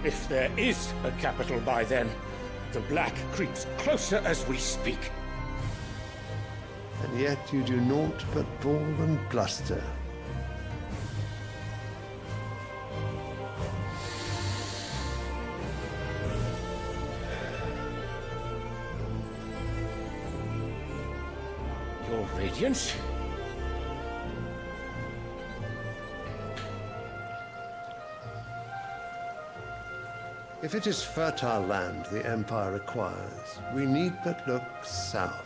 If there is a capital by then, the black creeps closer as we speak. And yet you do naught but bawl and bluster. Your Radiance? If it is fertile land the Empire requires, we need but look south.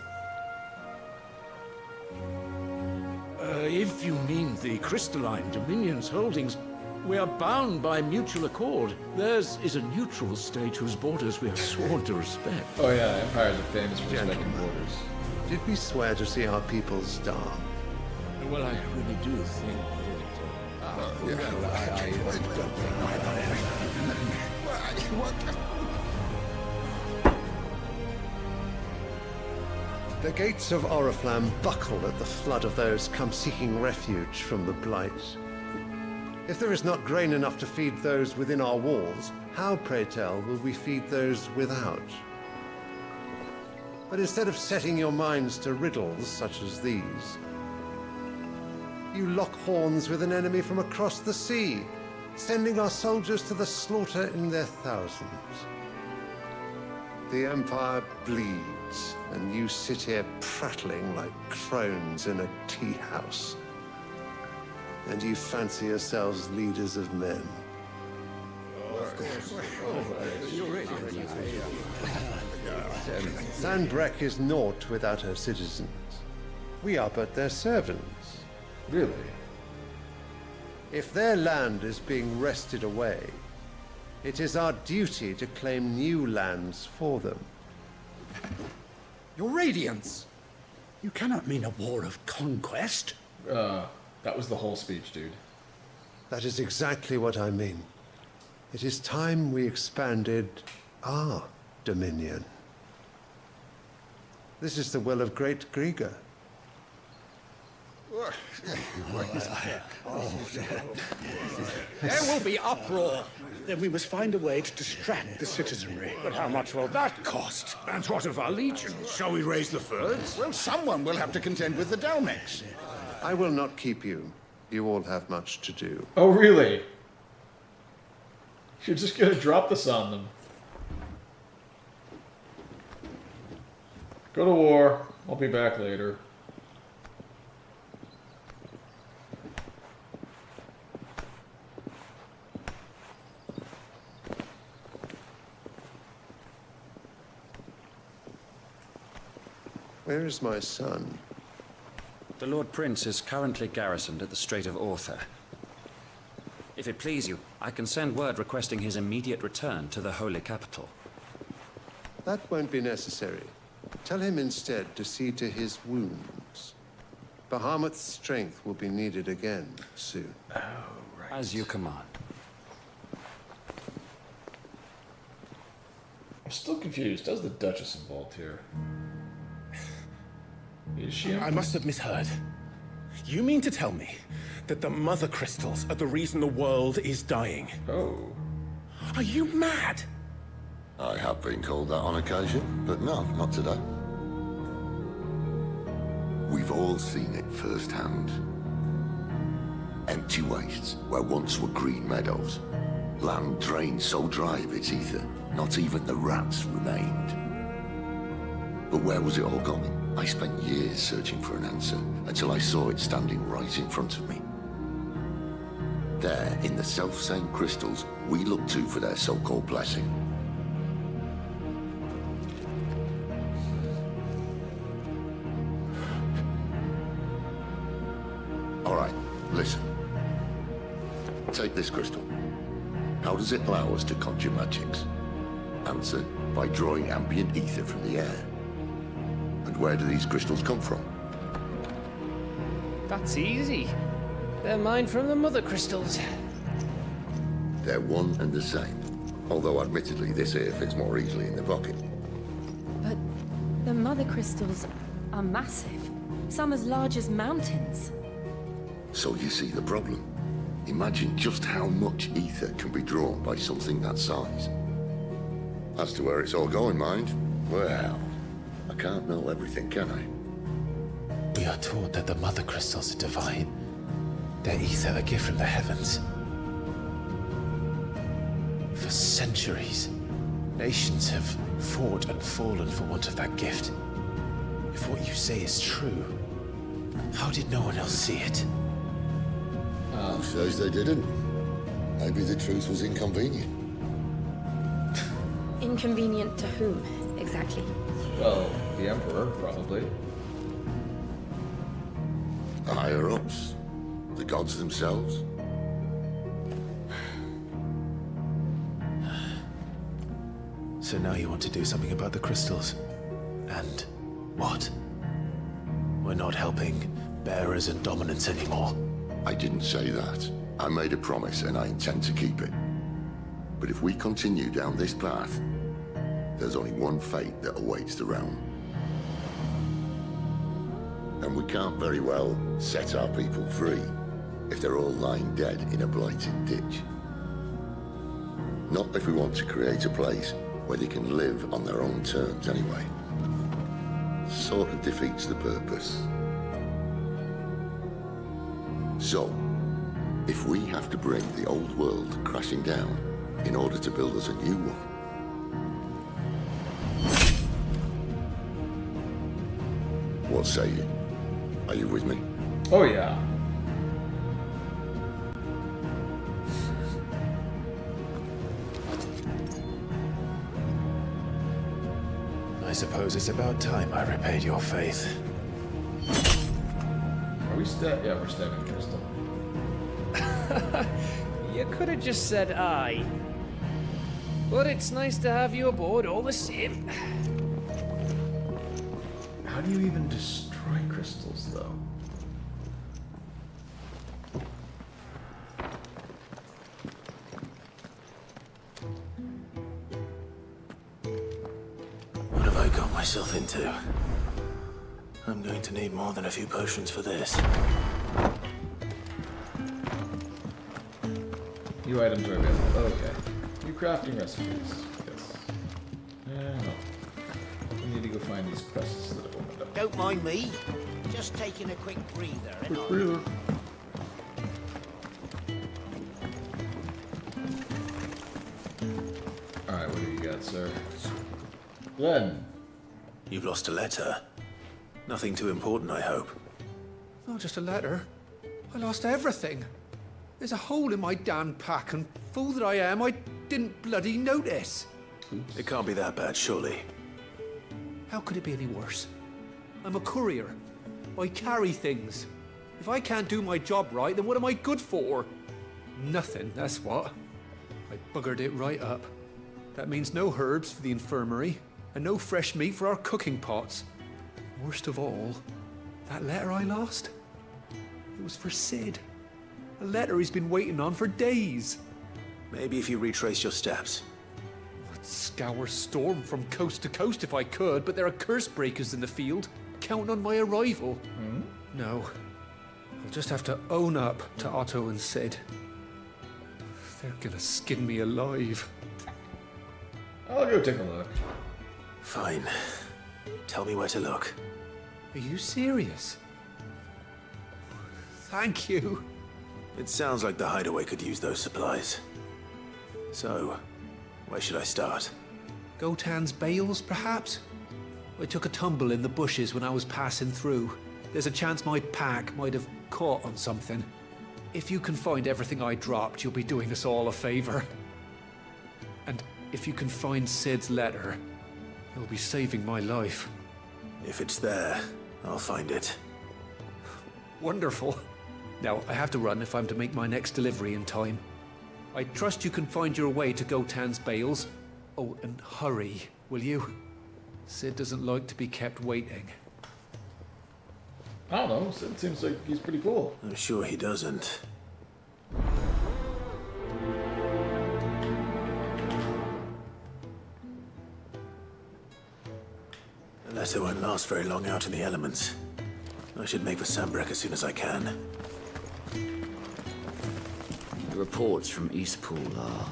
If you mean the crystalline Dominion's holdings, we are bound by mutual accord. Theirs is a neutral state whose borders we have sworn to respect. Oh yeah, empires are famous for respecting borders. Did we swear to see our people starve? Well, I really do think The gates of Oriflamme buckle at the flood of those come seeking refuge from the Blight. If there is not grain enough to feed those within our walls, how, pray tell, will we feed those without? But instead of setting your minds to riddles such as these, you lock horns with an enemy from across the sea, sending our soldiers to the slaughter in their thousands. The Empire bleeds, and you sit here prattling like crones in a tea house. And you fancy yourselves leaders of men. Sandbreck is naught without her citizens. We are but their servants. Really? If their land is being wrested away, it is our duty to claim new lands for them. Your Radiance! You cannot mean a war of conquest. That was the whole speech, dude. That is exactly what I mean. It is time we expanded our dominion. This is the will of great Grieger. There will be uproar. Then we must find a way to distract the citizenry. But how much will that cost? And what of our legions? Shall we raise the furs? Well, someone will have to contend with the Dalmex. I will not keep you. You all have much to do. Oh, really? You're just gonna drop this on them. Go to war. I'll be back later. Where is my son? The Lord Prince is currently garrisoned at the Strait of Author. If it please you, I can send word requesting his immediate return to the Holy Capital. That won't be necessary. Tell him instead to see to his wounds. Bahamut's strength will be needed again soon. Oh, right. As you command. I'm still confused. How's the Duchess involved here? Is she? I must have misheard. You mean to tell me that the mother crystals are the reason the world is dying? Oh. Are you mad? I have been called that on occasion, but no, not today. We've all seen it firsthand. Empty wastes where once were green meadows. Land drained so dry of its ether, not even the rats remained. But where was it all going? I spent years searching for an answer, until I saw it standing right in front of me. There, in the self-same crystals, we look to for their so-called blessing. All right, listen. Take this crystal. How does it allow us to conjure magics? Answer, by drawing ambient ether from the air. And where do these crystals come from? That's easy. They're mined from the mother crystals. They're one and the same. Although admittedly this here fits more easily in the pocket. But the mother crystals are massive. Some as large as mountains. So you see the problem. Imagine just how much ether can be drawn by something that size. As to where it's all going, mind, well, I can't know everything, can I? We are taught that the mother crystals are divine. Their ether a gift from the heavens. For centuries, nations have fought and fallen for want of that gift. If what you say is true, how did no one else see it? Who says they didn't? Maybe the truth was inconvenient. Inconvenient to whom, exactly? Well, the Emperor, probably. The higher-ups? The gods themselves? So now you want to do something about the crystals? And what? We're not helping bearers and dominants anymore. I didn't say that. I made a promise and I intend to keep it. But if we continue down this path, there's only one fate that awaits the realm. And we can't very well set our people free if they're all lying dead in a blighted ditch. Not if we want to create a place where they can live on their own terms anyway. Sort of defeats the purpose. So, if we have to bring the old world crashing down in order to build us a new one, what say you? Are you with me? Oh, yeah. I suppose it's about time I repaid your faith. Are we yeah, we're stabbing Crystal. You could have just said aye. But it's nice to have you aboard all the same. How do you even destroy crystals, though? What have I got myself into? I'm going to need more than a few potions for this. New items are available. Okay. New crafting recipes. Yes. No. We need to go find these quests that have opened up. Don't mind me. Just taking a quick breather and all. Breather. Alright, what do you got, sir? Glenn. You've lost a letter. Nothing too important, I hope. Not just a letter. I lost everything. There's a hole in my damn pack, and fool that I am, I didn't bloody notice. It can't be that bad, surely. How could it be any worse? I'm a courier. I carry things. If I can't do my job right, then what am I good for? Nothing, that's what. I buggered it right up. That means no herbs for the infirmary, and no fresh meat for our cooking pots. Worst of all, that letter I lost, it was for Sid. A letter he's been waiting on for days. Maybe if you retrace your steps. I'd scour Storm from coast to coast if I could, but there are curse breakers in the field, counting on my arrival. No, I'll just have to own up to Otto and Sid. They're gonna skin me alive. I'll go take a look. Fine. Tell me where to look. Are you serious? Thank you. It sounds like the hideaway could use those supplies. So, where should I start? Gotan's bales, perhaps? I took a tumble in the bushes when I was passing through. There's a chance my pack might have caught on something. If you can find everything I dropped, you'll be doing us all a favor. And if you can find Sid's letter, you'll be saving my life. If it's there, I'll find it. Wonderful. Now, I have to run if I'm to make my next delivery in time. I trust you can find your way to Gotan's bales. Oh, and hurry, will you? Sid doesn't like to be kept waiting. I don't know. Sid seems like he's pretty cool. I'm sure he doesn't. The letter won't last very long out in the elements. I should make for Sambrek as soon as I can. reports from Eastpool are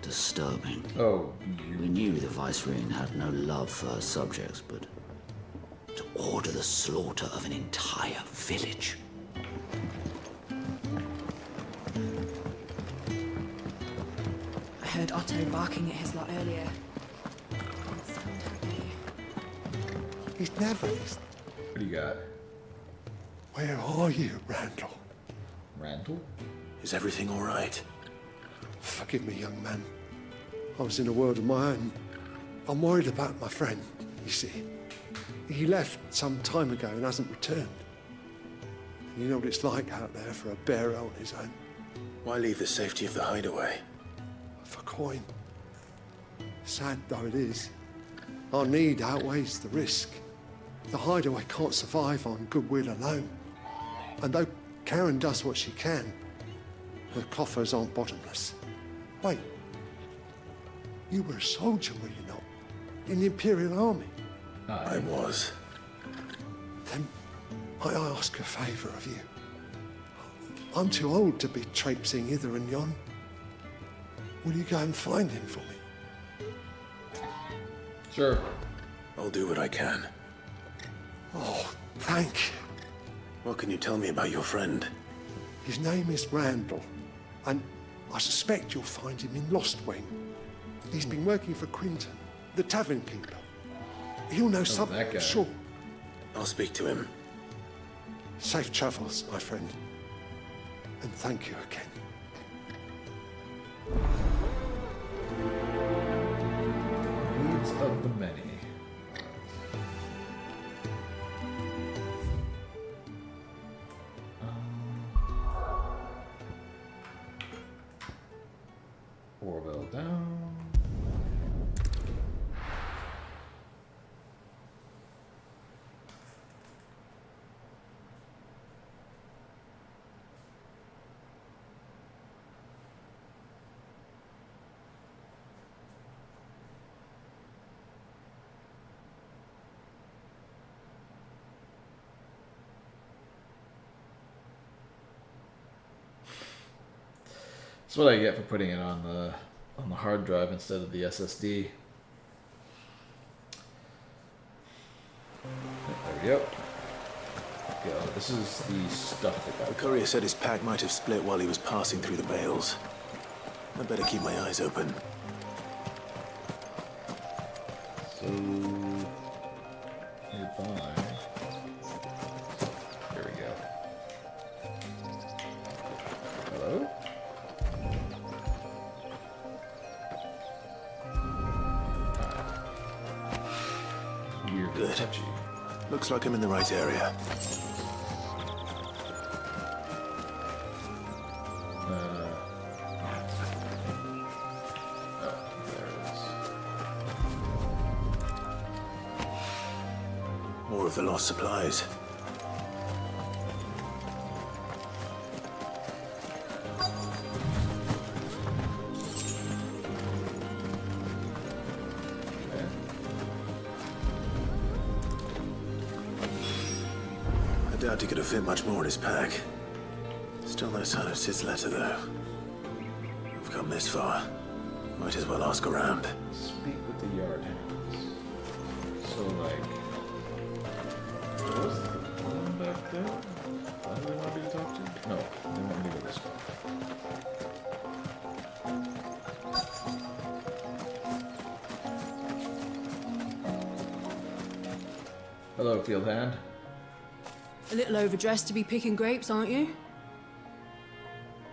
disturbing. Oh, We knew the Vicereine had no love for her subjects, but to order the slaughter of an entire village. I heard Otto barking at his lot earlier. Didn't sound happy. He's never listened. what do you got? Where are you, Randall? Randall? Is everything all right? Forgive me, young man. I was in a world of my own. I'm worried about my friend, you see. He left some time ago and hasn't returned. You know what it's like out there for a bearer on his own. Why leave the safety of the hideaway? For coin. Sad though it is, our need outweighs the risk. The hideaway can't survive on goodwill alone. And though Karen does what she can, her coffers aren't bottomless. Wait, you were a soldier, were you not? In the Imperial Army? I was. Then might I ask a favour of you? I'm too old to be traipsing hither and yon. Will you go and find him for me? Sure. I'll do what I can. Oh, thank you. What can you tell me about your friend? His name is Randall, and I suspect you'll find him in Lost Wing. He's been working for Quinton, the tavern keeper. He'll know something, that guy. sure. I'll speak to him. Safe travels, my friend. And thank you again. Needs of the many. Orville down. That's what I get for putting it on the hard drive instead of the SSD. There we go. This is the stuff that The got courier said his pack might have split while he was passing through the bales. I better keep my eyes open. so nearby. There we go. Hello? Weird. Good. Touchy. Looks like I'm in the right area. More of the lost supplies. I doubt he could have fit much more in his pack. Still no sign of Sid's letter, though. I've come this far. Might as well ask around. Speak with the yard hands. So, like, what was the one back there? That they wanted me to talk to? No, they want me to go this way. Hello, field hand. A little overdressed to be picking grapes, aren't you?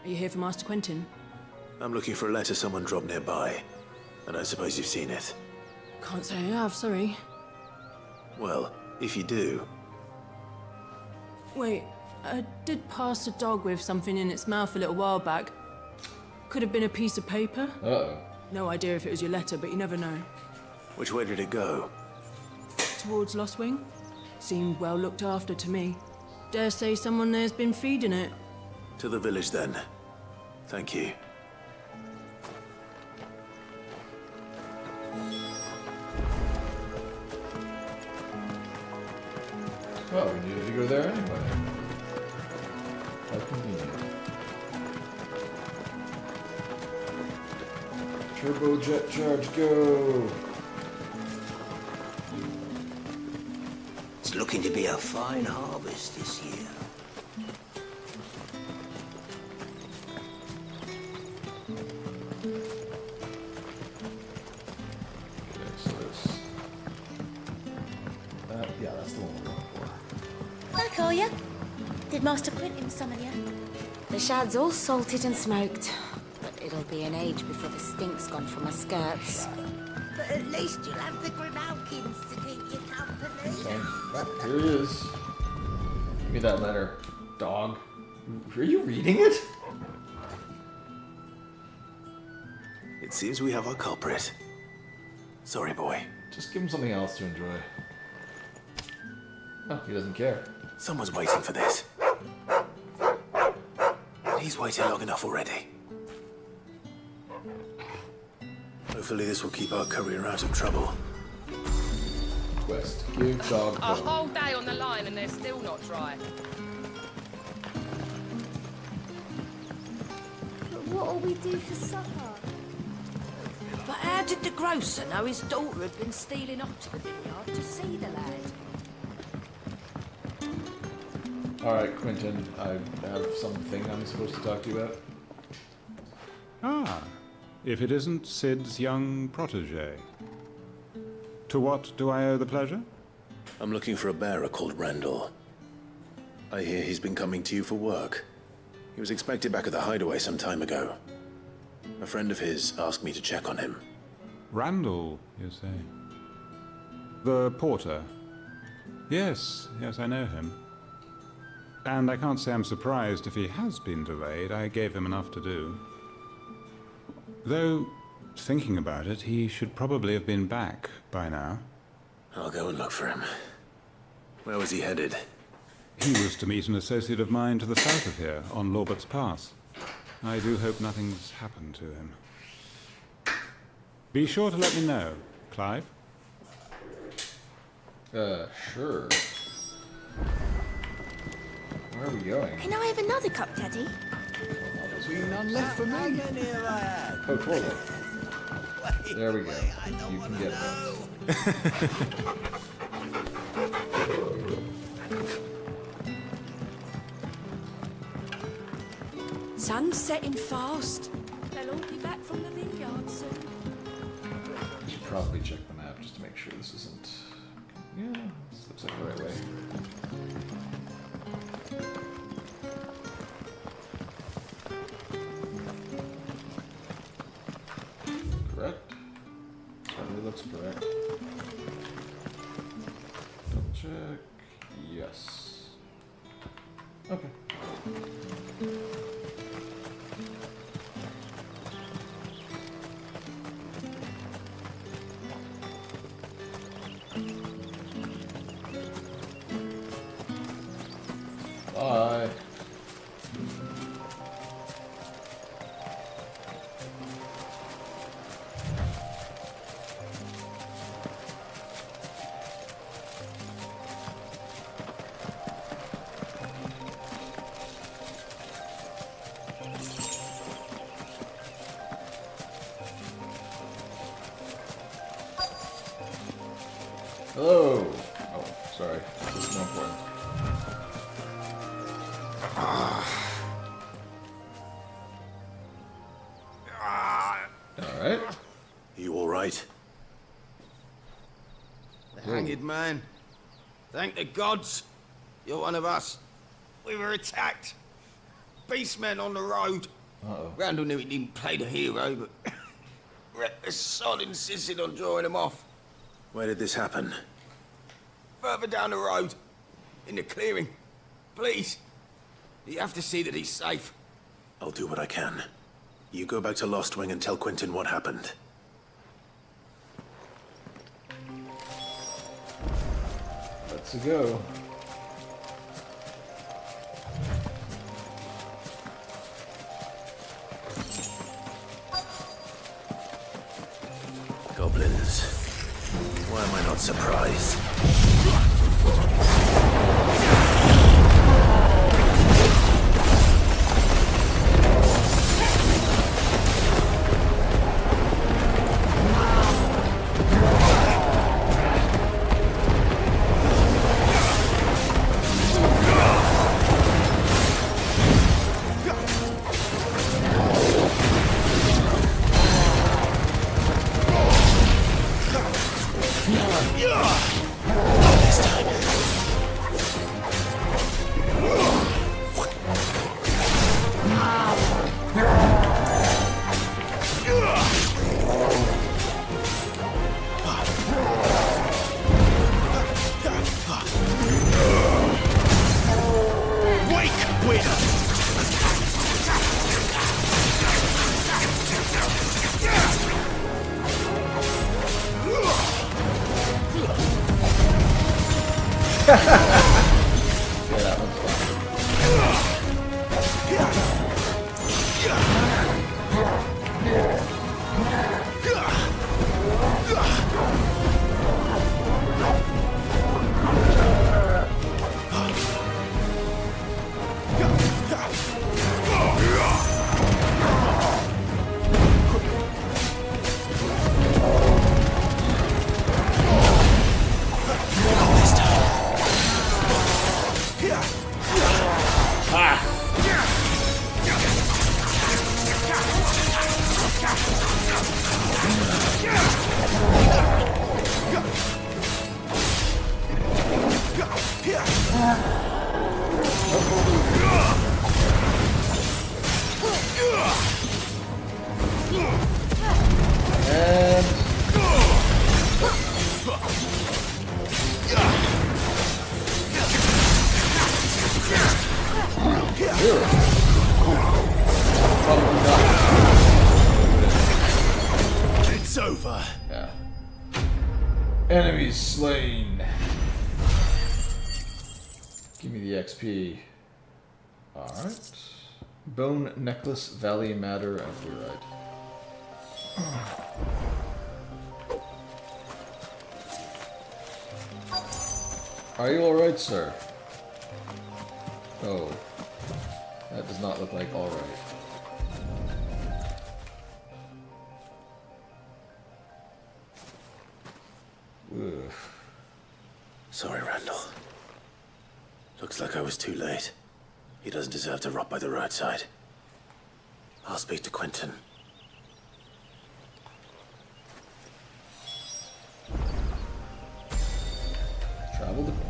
Are you here for Master Quentin? I'm looking for a letter someone dropped nearby. And I suppose you've seen it. Can't say I have, sorry. Well, if you do, Wait, I did pass a dog with something in its mouth a little while back. Could have been a piece of paper. Uh-oh. No idea if it was your letter, but you never know. which way did it go? Towards Lost Wing? Seemed well looked after to me. Dare say someone there's been feeding it. To the village, then. Thank you. Well, we needed to go there anyway. How convenient. Turbojet charge, go! It's looking to be a fine harvest this year. Okay, so this. Yeah, that's the one we're going for. Back, are you? Did Master Quentin summon you? The shad's all salted and smoked, but it'll be an age before the stink's gone from my skirts. But at least you'll have the Grimalkins to keep you company. Oh, here he is. Give me that letter, dog. Are you reading it? It seems we have our culprit. Sorry, boy. Just give him something else to enjoy. Oh, he doesn't care. Someone's waiting for this. He's waited long enough already. Hopefully this will keep our courier out of trouble. Quest. Give dog A dog. whole day on the line and they're still not dry. But what'll we do for supper? But how did the grocer know his daughter had been stealing off to the vineyard to see the lad? Alright, Quentin, I have something I'm supposed to talk to you about. Ah, if it isn't Sid's young protege. To what do I owe the pleasure? I'm looking for a bearer called Randall. I hear he's been coming to you for work. He was expected back at the hideaway some time ago. A friend of his asked me to check on him. Randall, you say? The porter? Yes, I know him. And I can't say I'm surprised if he has been delayed. I gave him enough to do. Though, thinking about it, he should probably have been back by now. I'll go and look for him. Where was he headed? He was to meet an associate of mine to the south of here, on Lorbert's Pass. I do hope nothing's happened to him. Be sure to let me know, Clive. Sure. Where are we going? Can I have another cup, Daddy? None left for me. How many have I had? Oh, toilet. There we go. You can get it. Sun's setting fast. They'll all be back from the vineyard soon. I should probably check the map just to make sure this isn't... Yeah, this looks like the right way. Correct? Certainly looks correct. Double check. Yes. Okay. Bye. Hello. Oh, sorry. This is more important. All right. You all right? The hanged man. Thank the gods. You're one of us. We were attacked. Beastmen on the road. Uh-oh. Randall knew he didn't play the hero, but the sod insisted on drawing him off. Where did this happen? Further down the road. In the clearing. Please. You have to see that he's safe. I'll do what I can. You go back to Lost Wing and tell Quentin what happened. Let's go. Goblins. Why am I not surprised? This time. Wake, winner! Yeah, that one's fun. It's over. Yeah. Enemies slain. Give me the XP. Alright. Bone necklace, valley matter, and fluoride. Are you alright, sir? Oh. That does not look like alright. Ugh. Sorry, Randall. Looks like I was too late. He doesn't deserve to rot by the roadside. I'll speak to Quentin. Travel to Quentin.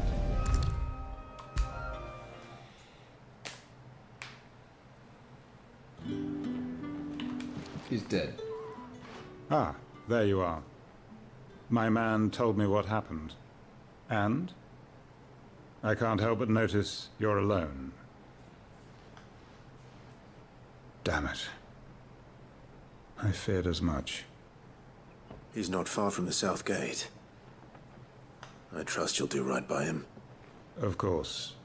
He's dead. Ah, there you are. My man told me what happened. And? I can't help but notice you're alone. Damn it. I feared as much. He's not far from the South Gate. I trust you'll do right by him. Of course.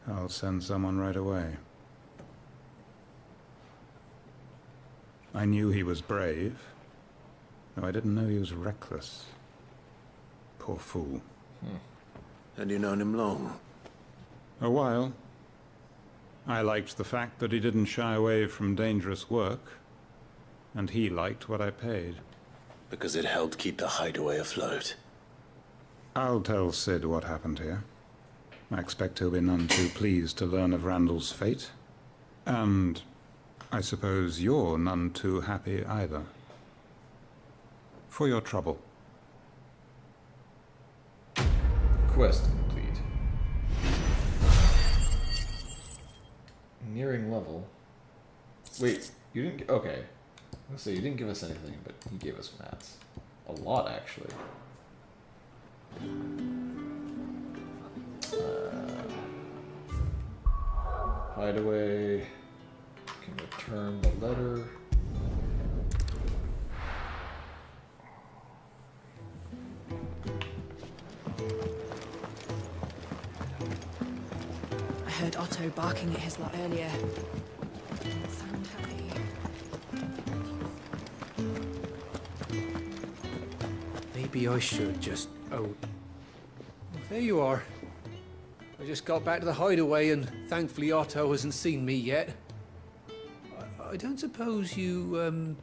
I'll send someone right away. I knew he was brave, though I didn't know he was reckless. Poor fool. And you known him long? A while. I liked the fact that he didn't shy away from dangerous work, and he liked what I paid. Because it helped keep the hideaway afloat. I'll tell Sid what happened here. I expect he'll be none too pleased to learn of Randall's fate. And I suppose you're none too happy either. For your trouble. Quest complete. Nearing level. Wait, you didn't. Okay. Let's say you didn't give us anything, but he gave us mats. A lot, actually. Hideaway. Can return the letter. I heard Otto barking at his lot earlier. Didn't sound happy. Maybe I should just... Oh. There you are. I just got back to the hideaway and thankfully Otto hasn't seen me yet. I don't suppose you,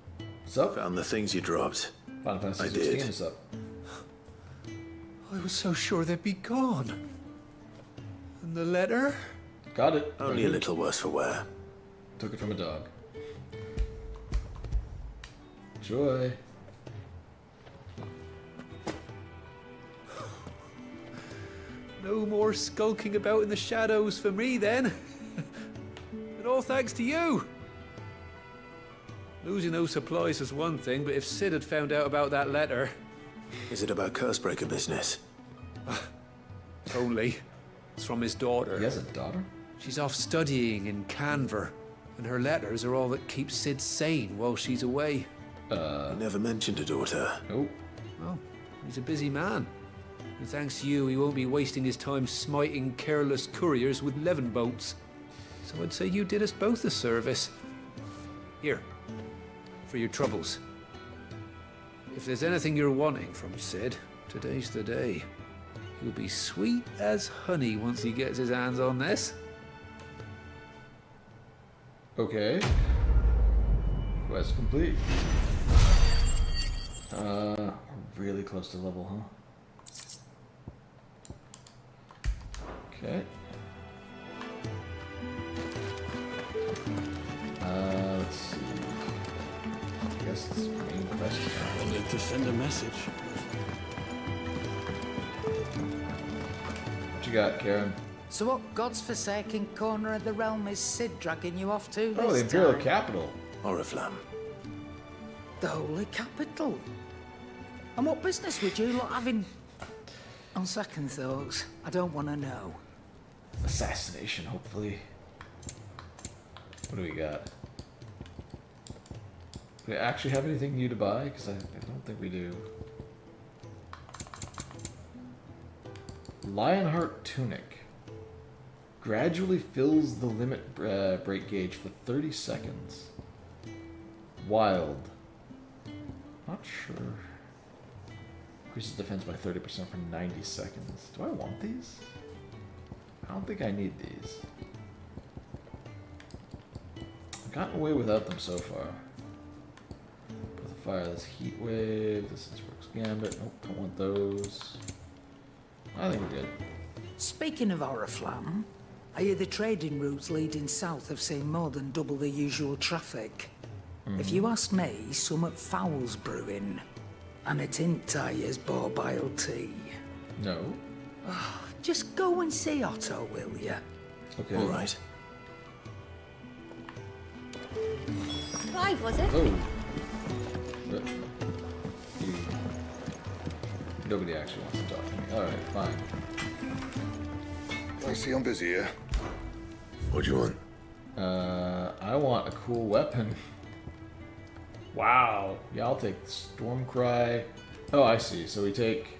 Sup? Found the things you dropped. Final Fantasy I 16 did. is up. I was so sure they'd be gone. And the letter? Got it. Only a little worse for wear. Took it from a dog. Joy. No more skulking about in the shadows for me then. And all thanks to you. Losing those supplies was one thing, but if Sid had found out about that letter... Is it about Cursebreaker business? Only. It's from his daughter. He has a daughter? She's off studying in Canver, and her letters are all that keep Sid sane while she's away. You never mentioned a daughter. Nope. Well, he's a busy man. And thanks to you, he won't be wasting his time smiting careless couriers with levin boats. So I'd say you did us both a service. Here, for your troubles. If there's anything you're wanting from Sid, today's the day. He'll be sweet as honey once he gets his hands on this. Okay. Quest complete. We're really close to level, huh? Okay. Let's see. I guess it's main quest time. I need to send a message. What you got, Karen? So what god's forsaken corner of the realm is Sid dragging you off to Oh, the this Imperial time? Capital. Oriflamme. The holy capital. And what business would you lot having? On second thoughts, I don't want to know. Assassination, hopefully. What do we got? Do we actually have anything new to buy? Because I don't think we do. Lionheart Tunic. Gradually fills the limit break gauge for 30 seconds. Wild. Not sure. Increases defense by 30% for 90 seconds. Do I want these? I don't think I need these. I've gotten away without them so far. Breath of Fire, this Heat Wave, this is Rook's Gambit. Nope, don't want those. I think we're good. Speaking of Oriflamme, I hear the trading routes leading south have seen more than double the usual traffic. If you ask me, somewhat foul's brewing. And it ain't Tyre's borbile tea. No. Just go and see Otto, will ya? Okay. All right. Clive, was it? Oh. But nobody actually wants to talk to me. Alright, fine. I see I'm busy here. What do you want? I want a cool weapon. Wow. Yeah, I'll take Stormcry. Oh, I see. So we take...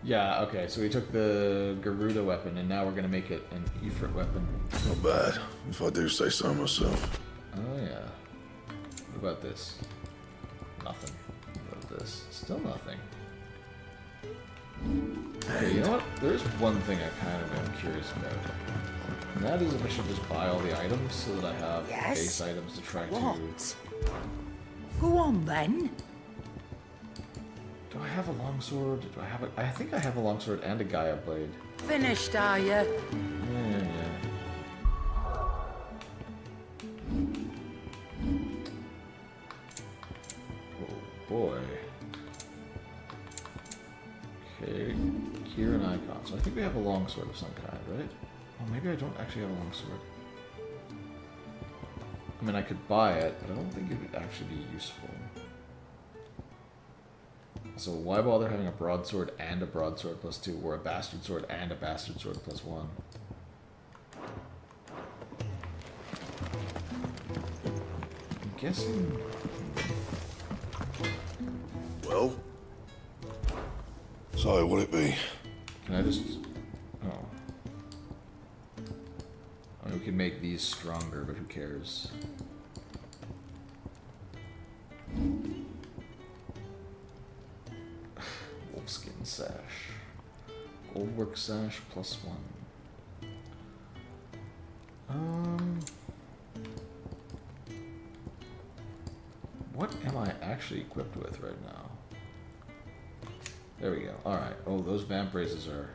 Yeah, okay. So we took the Garuda weapon, and now we're going to make it an Ifrit weapon. Not bad, if I do say so myself. Oh, yeah. What about this? Nothing. What about this? Still nothing. Okay, you know what? There's one thing I kind of am curious about. And that is if I should just buy all the items so that I have base items to try What? Go on, then. Do I have a longsword? Do I have a... I think I have a longsword and a Gaia blade. Finished, are ya? Yeah. Oh boy. Okay, Kira and Icon. So I think we have a longsword of some kind, right? Oh, maybe I don't actually have a longsword. I mean, I could buy it, but I don't think it would actually be useful. So why bother having a broadsword and a broadsword plus 2, or a bastard sword and a bastard sword plus 1? I'm guessing... Well? So, what'd it be? Can I just... Oh. I mean, we can make these stronger, but who cares? Wolfskin sash. Goldwork sash plus 1. What am I actually equipped with right now? There we go. Alright. Oh, those vamp races are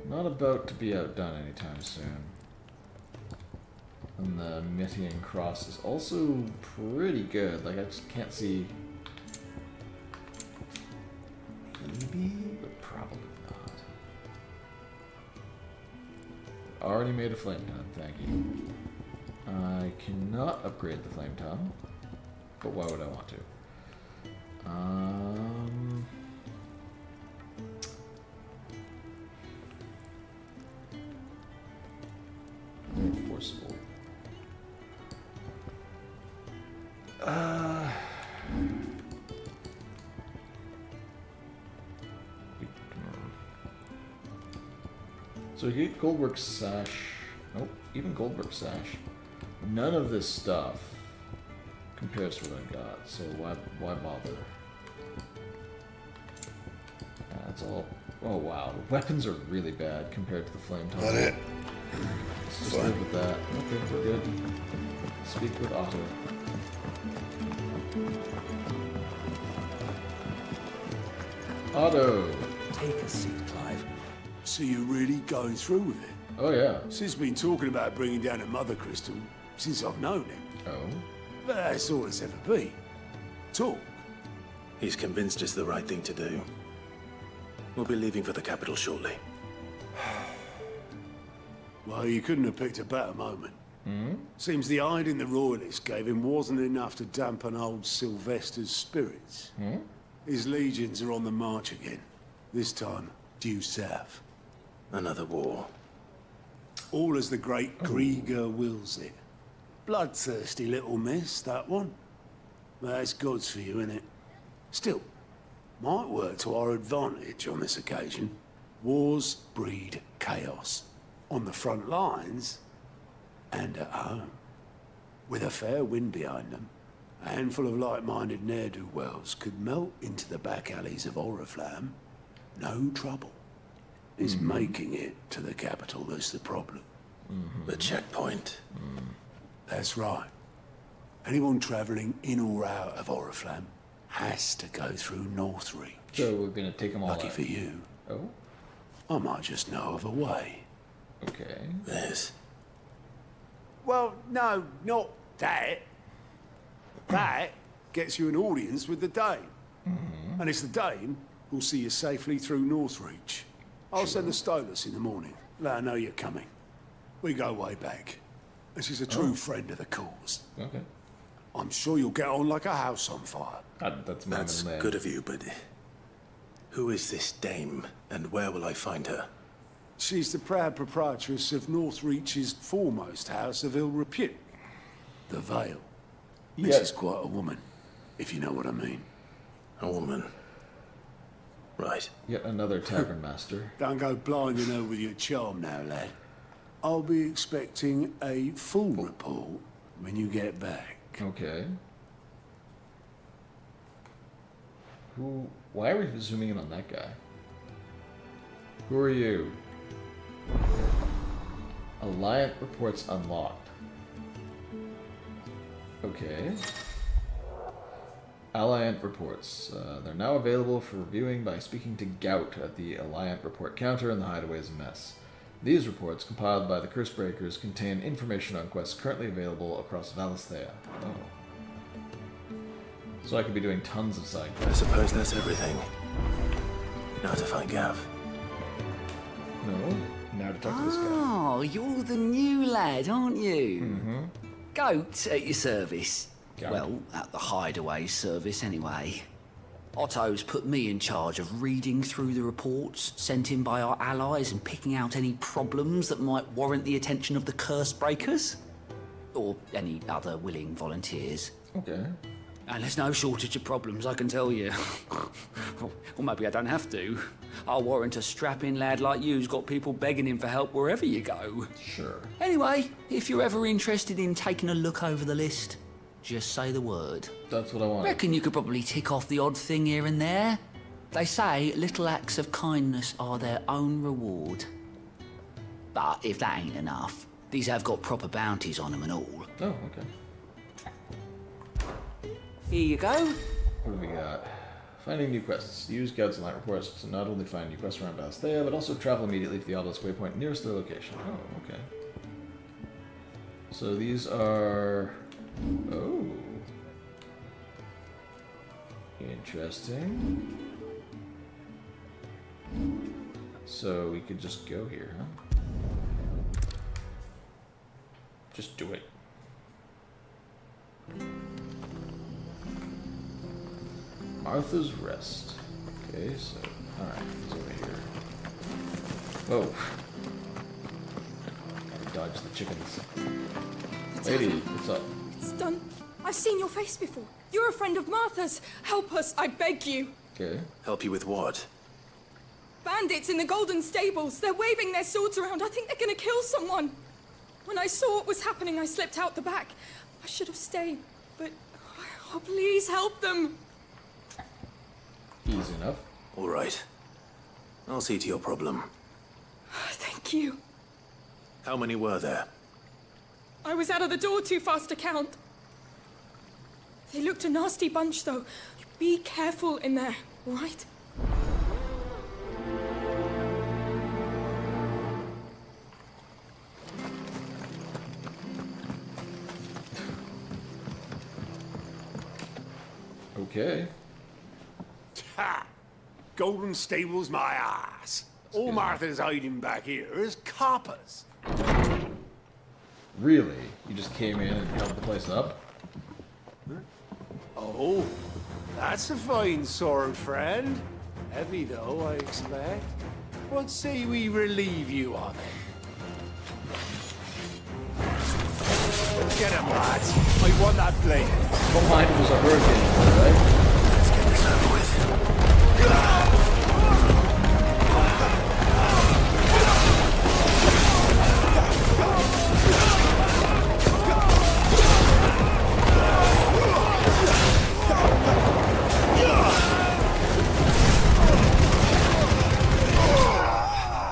not about to be outdone anytime soon. And the Mithian Cross is also pretty good. Like, I just can't see... Maybe? But probably not. already made a flame tongue, thank you. I cannot upgrade the flame tongue, but why would I want to? Forcible. So you get Goldwork Sash. Nope, even Goldwork Sash. None of this stuff compares to what I got, so why bother? That's all. Oh wow, the weapons are really bad compared to the flame tongue. That it? Let's just live with that. Okay, we're good. Speak with Otto. Otto! Take a seat, Clive. So you're really going through with it? Oh yeah. Since been talking about bringing down a mother crystal since I've known him. Oh? But that's all it's ever been. Talk. He's convinced it's the right thing to do. We'll be leaving for the capital shortly. Well, you couldn't have picked a better moment. Seems the hiding the royalists gave him wasn't enough to dampen old Sylvester's spirits. His legions are on the march again. This time, due south. Another war. All as the great Grieger wills it. Bloodthirsty little miss, that one. That's God's for you, innit? Still, might work to our advantage on this occasion. Wars breed chaos. On the front lines, and at home. With a fair wind behind them, a handful of like-minded ne'er-do-wells could melt into the back alleys of Oriflamme. No trouble. It's making it to the capital that's the problem. The checkpoint. That's right. Anyone travelling in or out of Oriflamme has to go through Northreach. So we're gonna take them all Lucky out. for you. Oh? I might just know of a way. Okay. There's... Well, no, not that. That gets you an audience with the Dane. And it's the Dane who'll see you safely through Northreach. I'll send the Stolas in the morning. Let her know you're coming. We go way back. And she's a true friend of the cause. Okay. I'm sure you'll get on like a house on fire. That's my That's middle name. good of you, but... Who is this dame, and where will I find her? She's the proud proprietress of Northreach's foremost house of ill repute. The Vale. This is quite a woman, if you know what I mean. A woman. Right. Yet another tavern master. Don't go blinding her with your charm now, lad. I'll be expecting a full report when you get back. Okay. Who... Why are we zooming in on that guy? Who are you? Alliant reports unlocked. Okay. Alliant reports. They're now available for reviewing by speaking to Gout at the Alliant report counter in the Hideaway's mess. These reports, compiled by the Cursebreakers, contain information on quests currently available across Valisthea. Oh. So I could be doing tons of side quests. I suppose that's everything. Now to find Gav. No. Now to talk to this guy. Oh, you're the new lad, aren't you? Goat at your service. Goat. Well, at the Hideaway service anyway. Otto's put me in charge of reading through the reports sent in by our allies and picking out any problems that might warrant the attention of the Cursebreakers. Or any other willing volunteers. Okay. And there's no shortage of problems, I can tell you. Or maybe I don't have to. I'll warrant a strapping lad like you's got people begging him for help wherever you go. Sure. Anyway, if you're ever interested in taking a look over the list, just say the word. That's what I want. Reckon you could probably tick off the odd thing here and there. They say little acts of kindness are their own reward. But if that ain't enough, these have got proper bounties on them and all. Oh, okay. Here you go. What do we got? Finding new quests. Use Gout's and Light reports to not only find new quests around Valisthea, but also travel immediately to the obelisk waypoint nearest their location. Oh, okay. So these are... Oh. Interesting. So we could just go here, huh? Just do it. Martha's Rest. Okay, so alright, he's over here. Whoa. Gotta dodge the chickens. Lady, what's up? It's done. I've seen your face before. You're a friend of Martha's. Help us, I beg you. Okay. Help you with what? Bandits in the Golden Stables. They're waving their swords around. I think they're gonna kill someone. When I saw what was happening, I slipped out the back. I should have stayed, but... Oh, please help them. Easy enough. All right. I'll see to your problem. Thank you. How many were there? I was out of the door too fast to count. They looked a nasty bunch, though. Be careful in there, all right? Okay. Ha! Golden Stables my ass. All Martha's hiding back here is coppers. Really? You just came in and held the place up? Oh, that's a fine sword, friend. Heavy though, I expect. What say we relieve you of it? Get him, lads. I want that blade. Don't mind if there's a hurricane, right? Let's get this over with.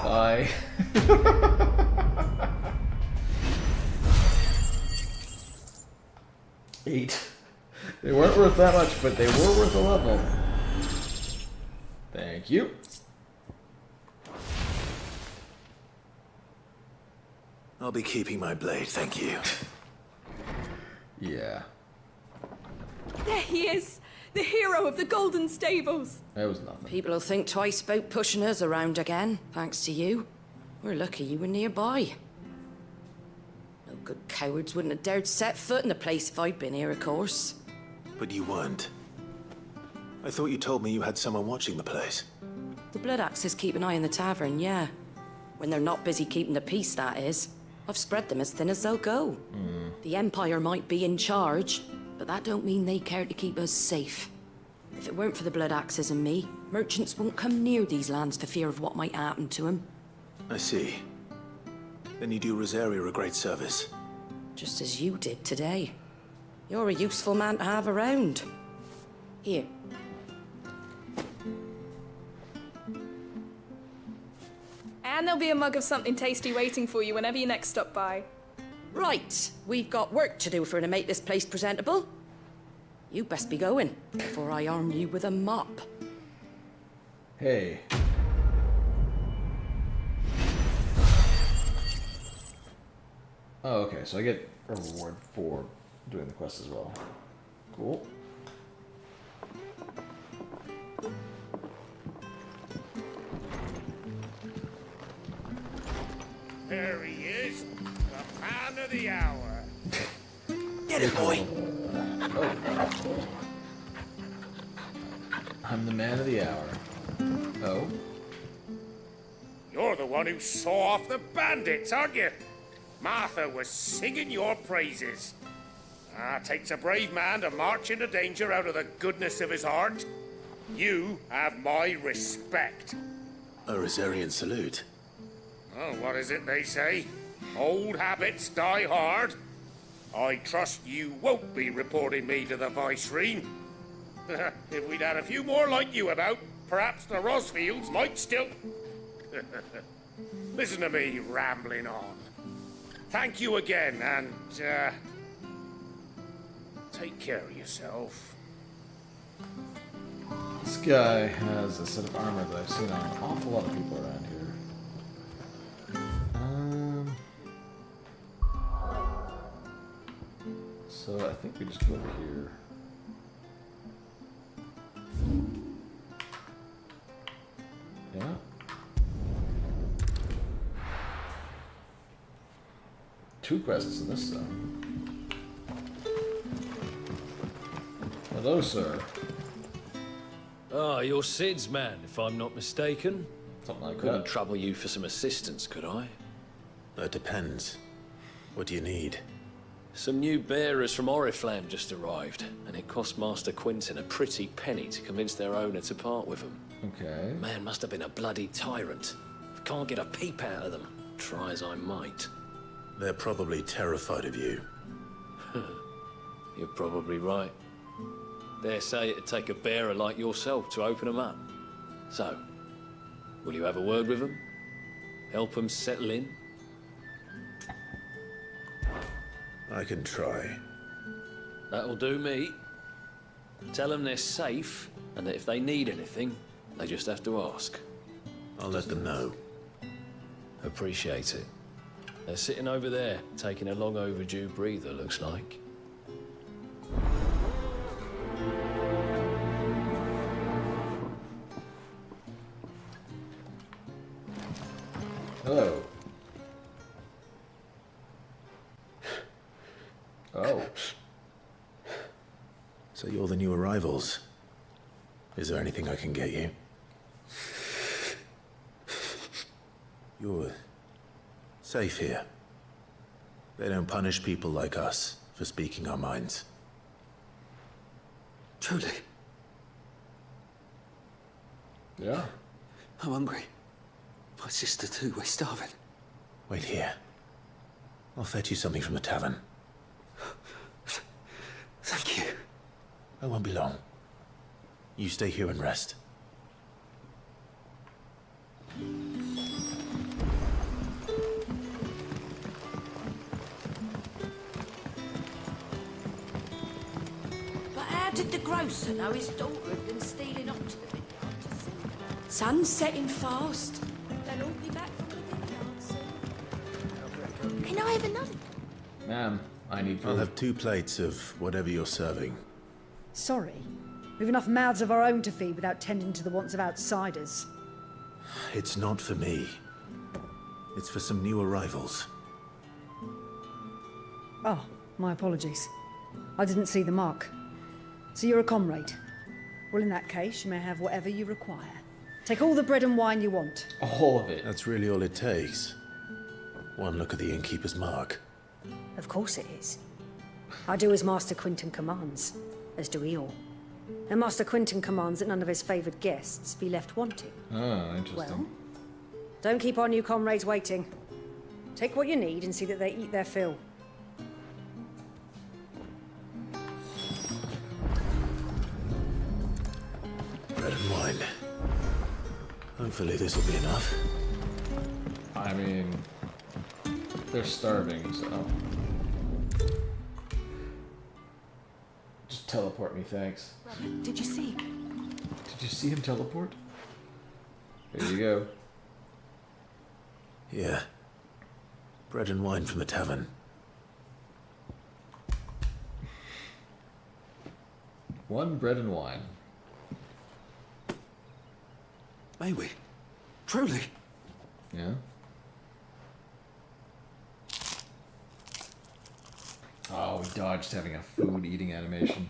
Bye. 8. They weren't worth that much, but they were worth a level. Thank you. I'll be keeping my blade, thank you. Yeah, There he is, the hero of the Golden Stables. that was nothing. People will think twice about pushing us around again, thanks to you. We're lucky you were nearby. No good cowards wouldn't have dared set foot in the place if I'd been here, of course. But you weren't. I thought you told me you had someone watching the place. The Blood Axes keep an eye on the tavern, yeah. When they're not busy keeping the peace, that is. I've spread them as thin as they'll go. The Empire might be in charge, but that don't mean they care to keep us safe. If it weren't for the Blood Axes and me, merchants won't come near these lands for fear of what might happen to them. I see. Then you do Rosaria a great service. Just as you did today. You're a useful man to have around. Here. And there'll be a mug of something tasty waiting for you whenever you next stop by. Right, we've got work to do to make this place presentable. You best be going, before I arm you with a mop. Hey. Oh, okay, so I get a reward for doing the quest as well. Cool. There he is, the man of the hour. Get it, boy! I'm the man of the hour. Oh? You're the one who saw off the bandits, aren't you? Martha was singing your praises. Takes a brave man to march into danger out of the goodness of his heart. You have my respect. A Rosarian salute. Oh, what is it they say? Old habits die hard. I trust you won't be reporting me to the Viceroy. If we'd had a few more like you about, perhaps the Rosfields might still... Listen to me rambling on. Thank you again, and, take care of yourself. This guy has a set of armor that I've seen on an awful lot of people around here. So I think we just go over here. Yeah. 2 quests in this zone. Hello, sir. Ah, you're Sid's man, if I'm not mistaken. Something like Couldn't that. trouble you for some assistance, could I? That depends. What do you need? Some new bearers from Oriflamme just arrived, and it cost Master Quinton a pretty penny to convince their owner to part with them. Okay. Man must have been a bloody tyrant. Can't get a peep out of them, try as I might. They're probably terrified of you. You're probably right. Dare say it'd take a bearer like yourself to open them up. So, will you have a word with them? Help them settle in? I can try. That'll do me. Tell them they're safe, and that if they need anything, they just have to ask. I'll let them know. Appreciate it. They're sitting over there, taking a long overdue breather, looks like. Hello. Oh. So you're the new arrivals. Is there anything I can get you? You're safe here. They don't punish people like us for speaking our minds. Truly, Yeah. I'm hungry. My sister too, we're starving. Wait here. I'll fetch you something from the tavern. Thank you. I won't be long. You stay here and rest. But how did the grocer know his daughter had been stealing up to the vineyard to see her? Sun's setting fast. They'll all be back from the vineyard soon. Can I have another? Ma'am, I need food. I'll have 2 plates of whatever you're serving. Sorry. We've enough mouths of our own to feed without tending to the wants of outsiders. It's not for me. It's for some new arrivals. Oh, my apologies. I didn't see the mark. So you're a comrade. Well, in that case, you may have whatever you require. Take all the bread and wine you want. All of it. That's really all it takes. One look at the innkeeper's mark. Of course it is. I do as Master Quinton commands, as do we all. And Master Quinton commands that none of his favoured guests be left wanting. Oh, interesting. Well, don't keep our new comrades waiting. Take what you need and see that they eat their fill. Bread and wine. Hopefully this will be enough. I mean, they're starving, so. Just teleport me, thanks. Did you see? Did you see him teleport? There you go. Yeah. Bread and wine from the tavern. One bread and wine. May we? Truly? Yeah. Oh, we dodged having a food eating animation.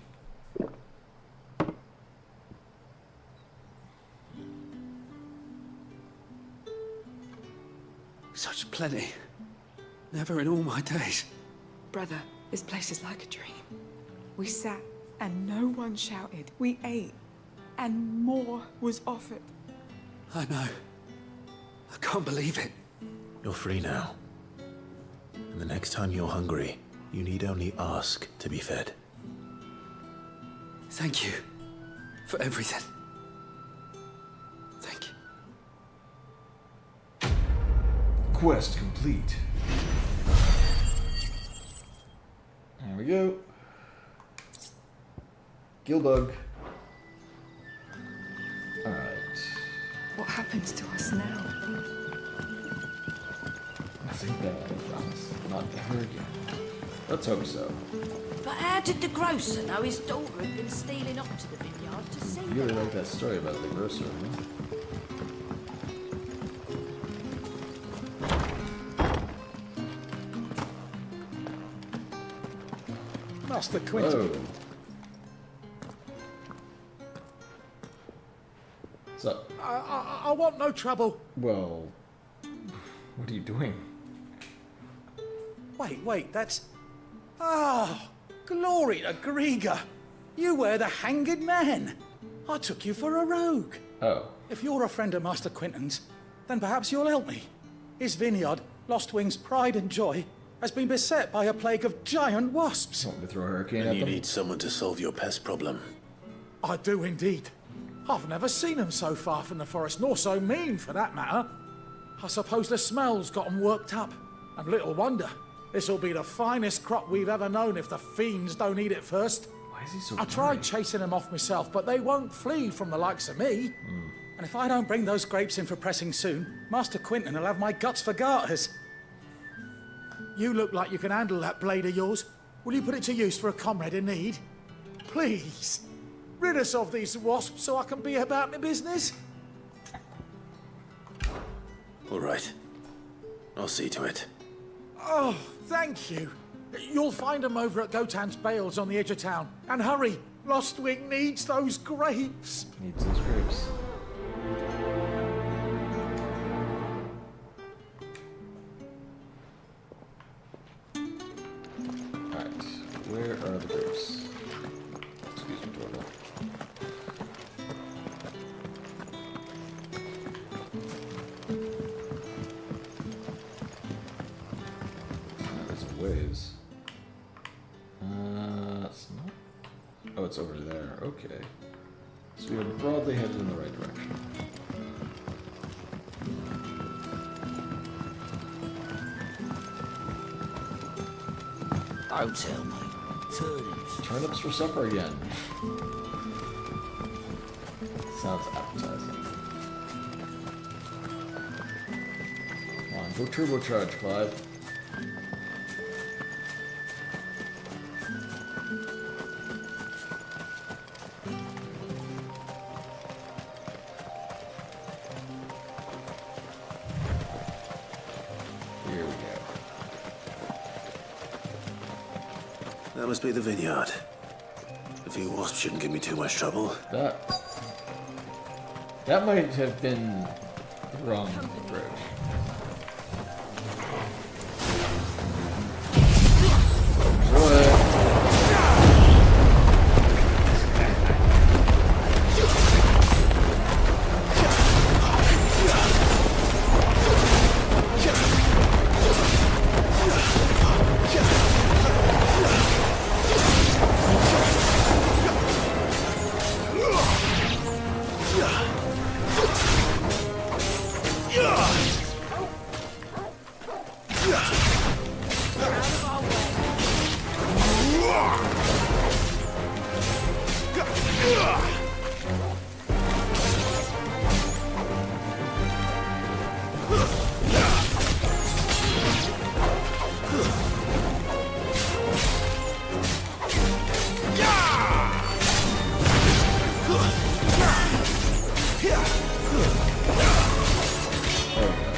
Such plenty. Never in all my days. Brother, this place is like a dream. We sat and no one shouted. We ate and more was offered. I know. I can't believe it. You're free now. And the next time you're hungry, you need only ask to be fed. Thank you for everything. Thank you. Quest complete. There we go. Gilbug. Alright. What happens to us now? Nothing bad, I promise. Not ever again. Let's hope so. But how did the grocer know his daughter had been stealing up to the vineyard to see You her? really like that story about the grocer, huh? Master Quinton. Whoa. What's up? I want no trouble. Well, what are you doing? Wait, that's... Ah, glory to Grieger. You were the hanged man. I took you for a rogue. Oh. If you're a friend of Master Quinton's, then perhaps you'll help me. His vineyard, Lostwing's pride and joy, has been beset by a plague of giant wasps. Want me to throw a hurricane And at you them? need someone to solve your pest problem. I do indeed. I've never seen them so far from the forest, nor so mean for that matter. I suppose the smell's got 'em worked up. And little wonder. This'll be the finest crop we've ever known if the fiends don't eat it first. Why is he so I tried chasing them off myself, but they won't flee from the likes of me. And if I don't bring those grapes in for pressing soon, Master Quinton will have my guts for garters. You look like you can handle that blade of yours. Will you put it to use for a comrade in need? Please, rid us of these wasps so I can be about my business. All right. I'll see to it. Oh, thank you. You'll find them over at Gotan's Bales on the edge of town. And hurry, Lostwing needs those grapes. Needs those grapes. Alright, where are the grapes? Excuse me, Jordan. There's a ways. It's not. Oh, it's over there. Okay. So we are broadly headed in the right direction. Don't tell me. Turnips. Turnips for supper again. Sounds appetizing. Come on, go turbocharge, Clive. Here we go. That must be the vineyard. A few wasps shouldn't give me too much trouble. That might have been the wrong approach.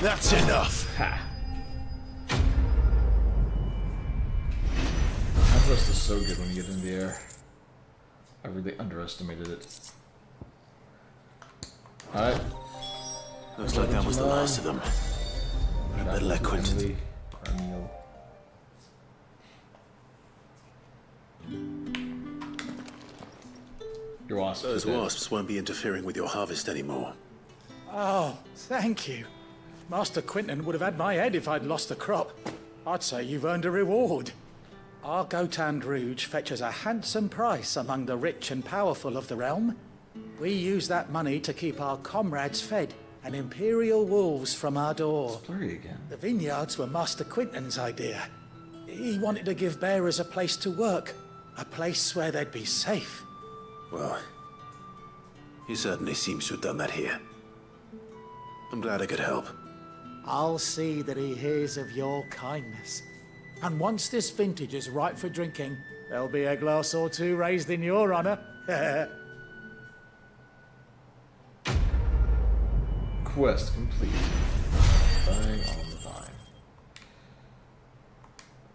That's enough. Ha. That thrust is so good when you get in the air. I really underestimated it. Alright. Looks like that was the last of them. I better let Quinton. Your wasps. Those wasps won't be interfering with your harvest anymore. Oh, thank you. Master Quinton would have had my head if I'd lost the crop. I'd say you've earned a reward. Our Gotan Rouge fetches a handsome price among the rich and powerful of the realm. We use that money to keep our comrades fed and imperial wolves from our door. Blurry again. The vineyards were Master Quinton's idea. He wanted to give bearers a place to work, a place where they'd be safe. Well, he certainly seems to have done that here. I'm glad I could help. I'll see that he hears of your kindness. And once this vintage is ripe for drinking, there'll be a glass or two raised in your honor. Quest complete. Dying on the vine.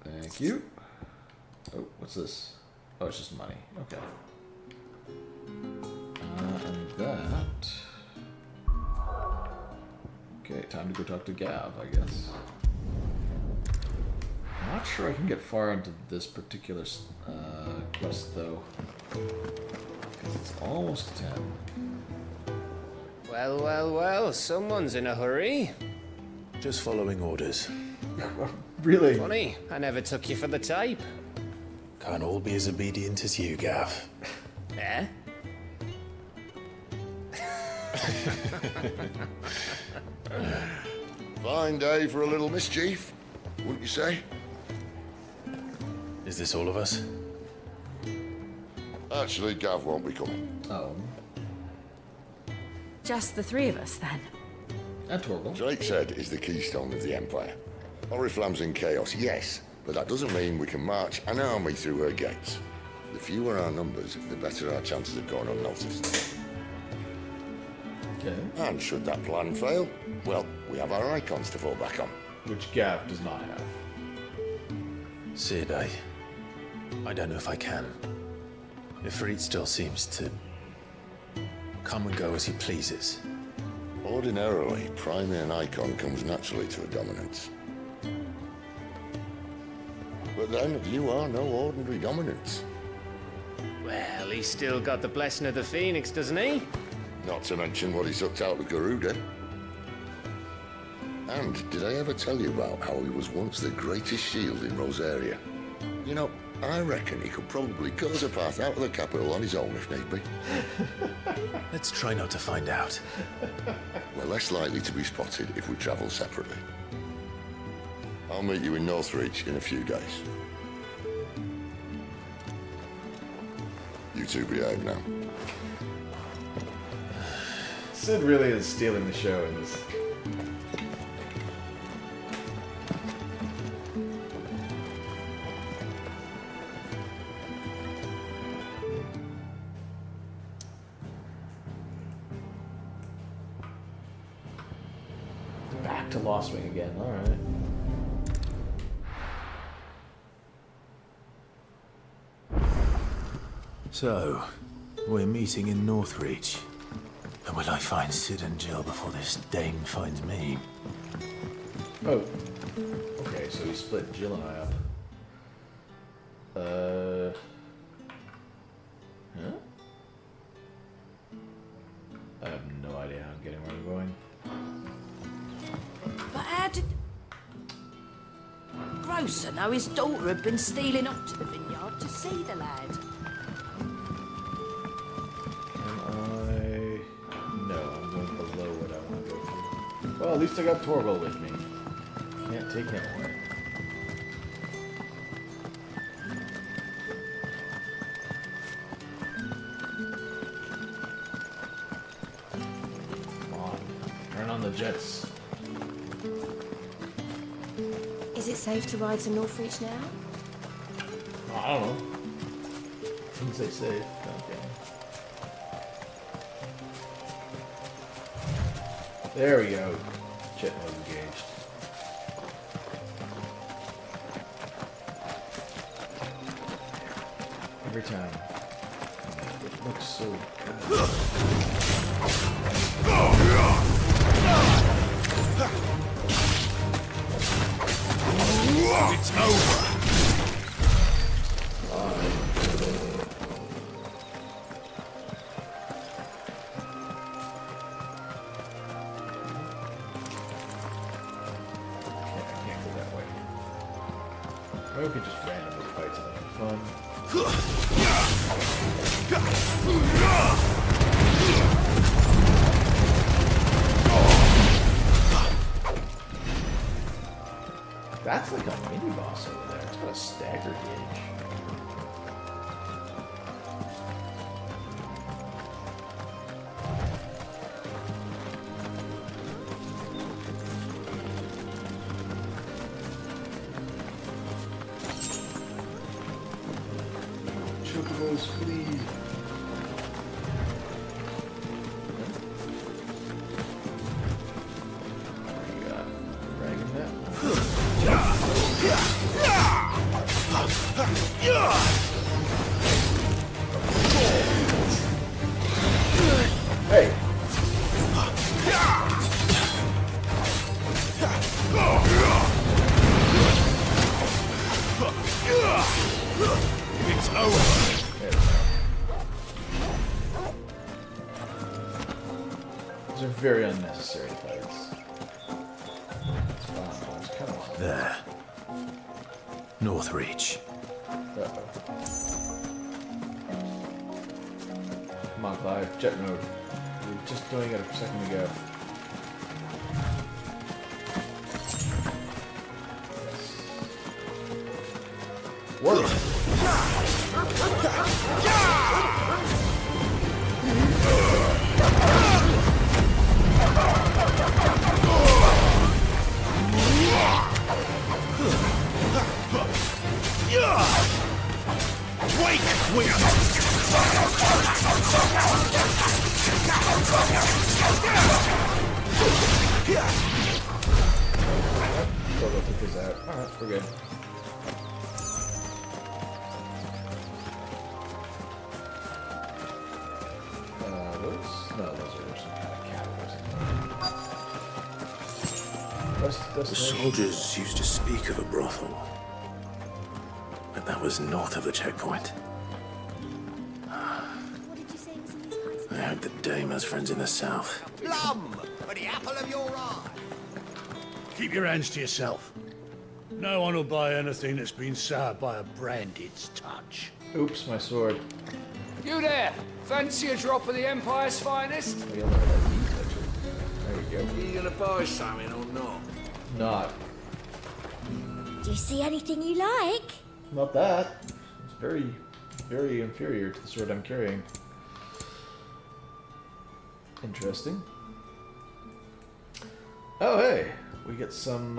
Thank you. Oh, what's this? Oh, it's just money. Okay. And that... Okay, time to go talk to Gav, I guess. I'm not sure I can get far into this particular quest, though. Because it's almost 10. Well, well, well, someone's in a hurry. Just following orders. Really? Funny, I never took you for the type. Can't all be as obedient as you, Gav. Eh? Fine day for a little mischief, wouldn't you say? Is this all of us? Actually, Gav won't be coming. Oh. Just the three of us, then? And Torgal. Drake's Head is the keystone of the Empire. Oriflamme's in chaos, yes, but that doesn't mean we can march an army through her gates. The fewer our numbers, the better our chances of going unnoticed. Okay. And should that plan fail, well, we have our icons to fall back on. Which Gav does not have. Sid, I don't know if I can. Ifrit still seems to come and go as he pleases. Ordinarily, priming an icon comes naturally to a dominance. But then, you are no ordinary dominance. Well, he's still got the blessing of the Phoenix, doesn't he? Not to mention what he sucked out of Garuda. And did I ever tell you about how he was once the greatest shield in Rosaria? You know, I reckon he could probably cut us a path out of the capital on his own if need be. Let's try not to find out. We're less likely to be spotted if we travel separately. I'll meet you in Northreach in a few days. You two behave now. Sid really is stealing the show in this. Back to Lost Wing again, alright. So, we're meeting in Northreach. And will I find Sid and Jill before this dame finds me? Oh. Okay, so he split Jill and I up. Huh? I have no idea how I'm getting where I'm going. But how did... Grocer know his daughter had been stealing up to the vineyard to see the lad. No, I'm going below what I want to go through. Well, at least I got Torgal with me. Can't take him away. Come on, turn on the jets. Is it safe to ride to Northreach now? I don't know. Didn't say safe. Okay. There we go. Jet mode engaged. Every time. It looks so good. It's over. Maybe we could just randomly fight something fun. That's like a mini boss over there. It's got a stagger gauge. Chocobos, flee. It's over. These are very unnecessary fights. It's fine. It's kind of There. North Reach. Uh-oh. Come on, Clive. Jet mode. We were just doing it a second ago. Work. Wake, Wind! Still go take this out. Alright, we're good. Those? No, those are some kind of categories. The soldiers used to speak of a brothel, but that was north of the checkpoint. I hope that Dame has friends in the south. Plum, for the apple of your eye. Keep your hands to yourself. No one will buy anything that's been soured by a branded's touch. Oops, my sword. You there! Fancy a drop of the Empire's finest? There we go. Are you gonna buy something or not? Not. Do you see anything you like? Not that. It's very, very inferior to the sword I'm carrying. Interesting. Oh, hey. We get some,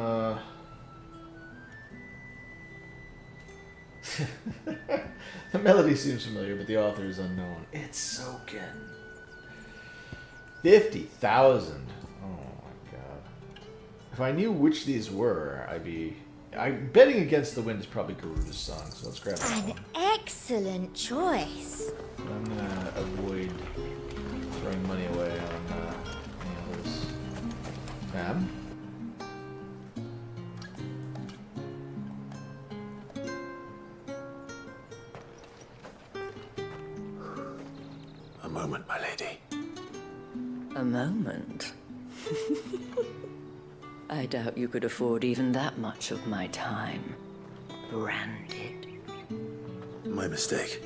The melody seems familiar, but the author is unknown. It's Soken. 50,000. Oh my god. If I knew which these were, I'm betting against the wind is probably Garuda's song, so let's grab that An one. excellent choice. I'm gonna avoid throwing money away on any others. Ma'am? A moment, my lady. A moment? I doubt you could afford even that much of my time. Branded. My mistake.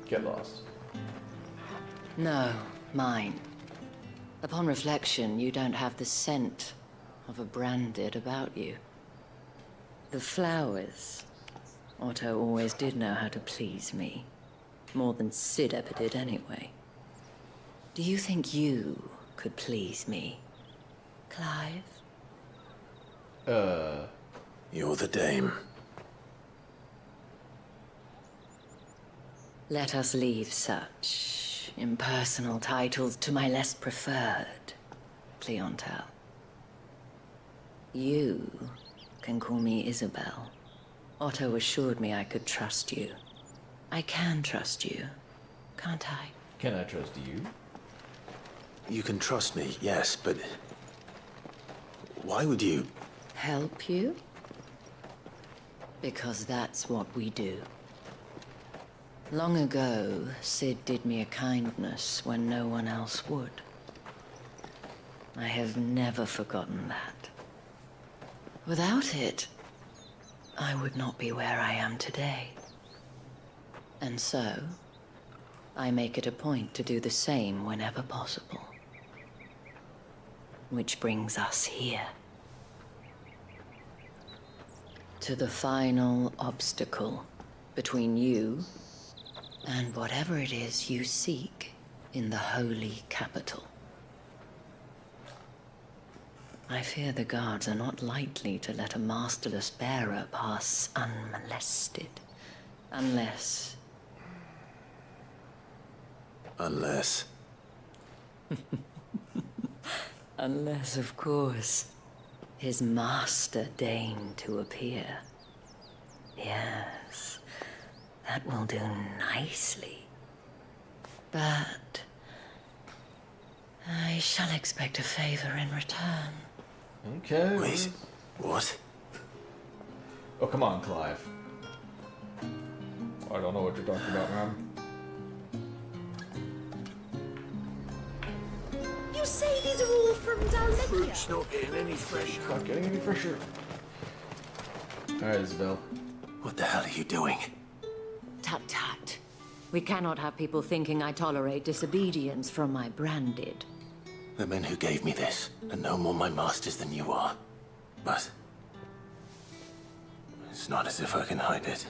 Get lost. No, mine. Upon reflection, you don't have the scent of a branded about you. The flowers. Otto always did know how to please me. More than Sid ever did anyway. Do you think you could please me, Clive? You're the Dame. Let us leave such impersonal titles to my less preferred clientele. You can call me Isabel. Otto assured me I could trust you. I can trust you, can't I? Can I trust you? You can trust me, yes, but why would you? Help you? Because that's what we do. Long ago, Sid did me a kindness when no one else would. I have never forgotten that. Without it, I would not be where I am today. And so, I make it a point to do the same whenever possible. Which brings us here. To the final obstacle between you and whatever it is you seek in the holy capital. I fear the guards are not likely to let a masterless bearer pass unmolested. Unless... Unless, of course, his master deigned to appear. Yes, that will do nicely. But I shall expect a favor in return. Okay. Wait, what? Oh, come on, Clive. I don't know what you're talking about, man. You say these are all from Dalmatia? Fruit's not getting any fresher. Not getting any fresher. Alright, Isabel. What the hell are you doing? Tut tut. We cannot have people thinking I tolerate disobedience from my branded. The men who gave me this are no more my masters than you are. But it's not as if I can hide it.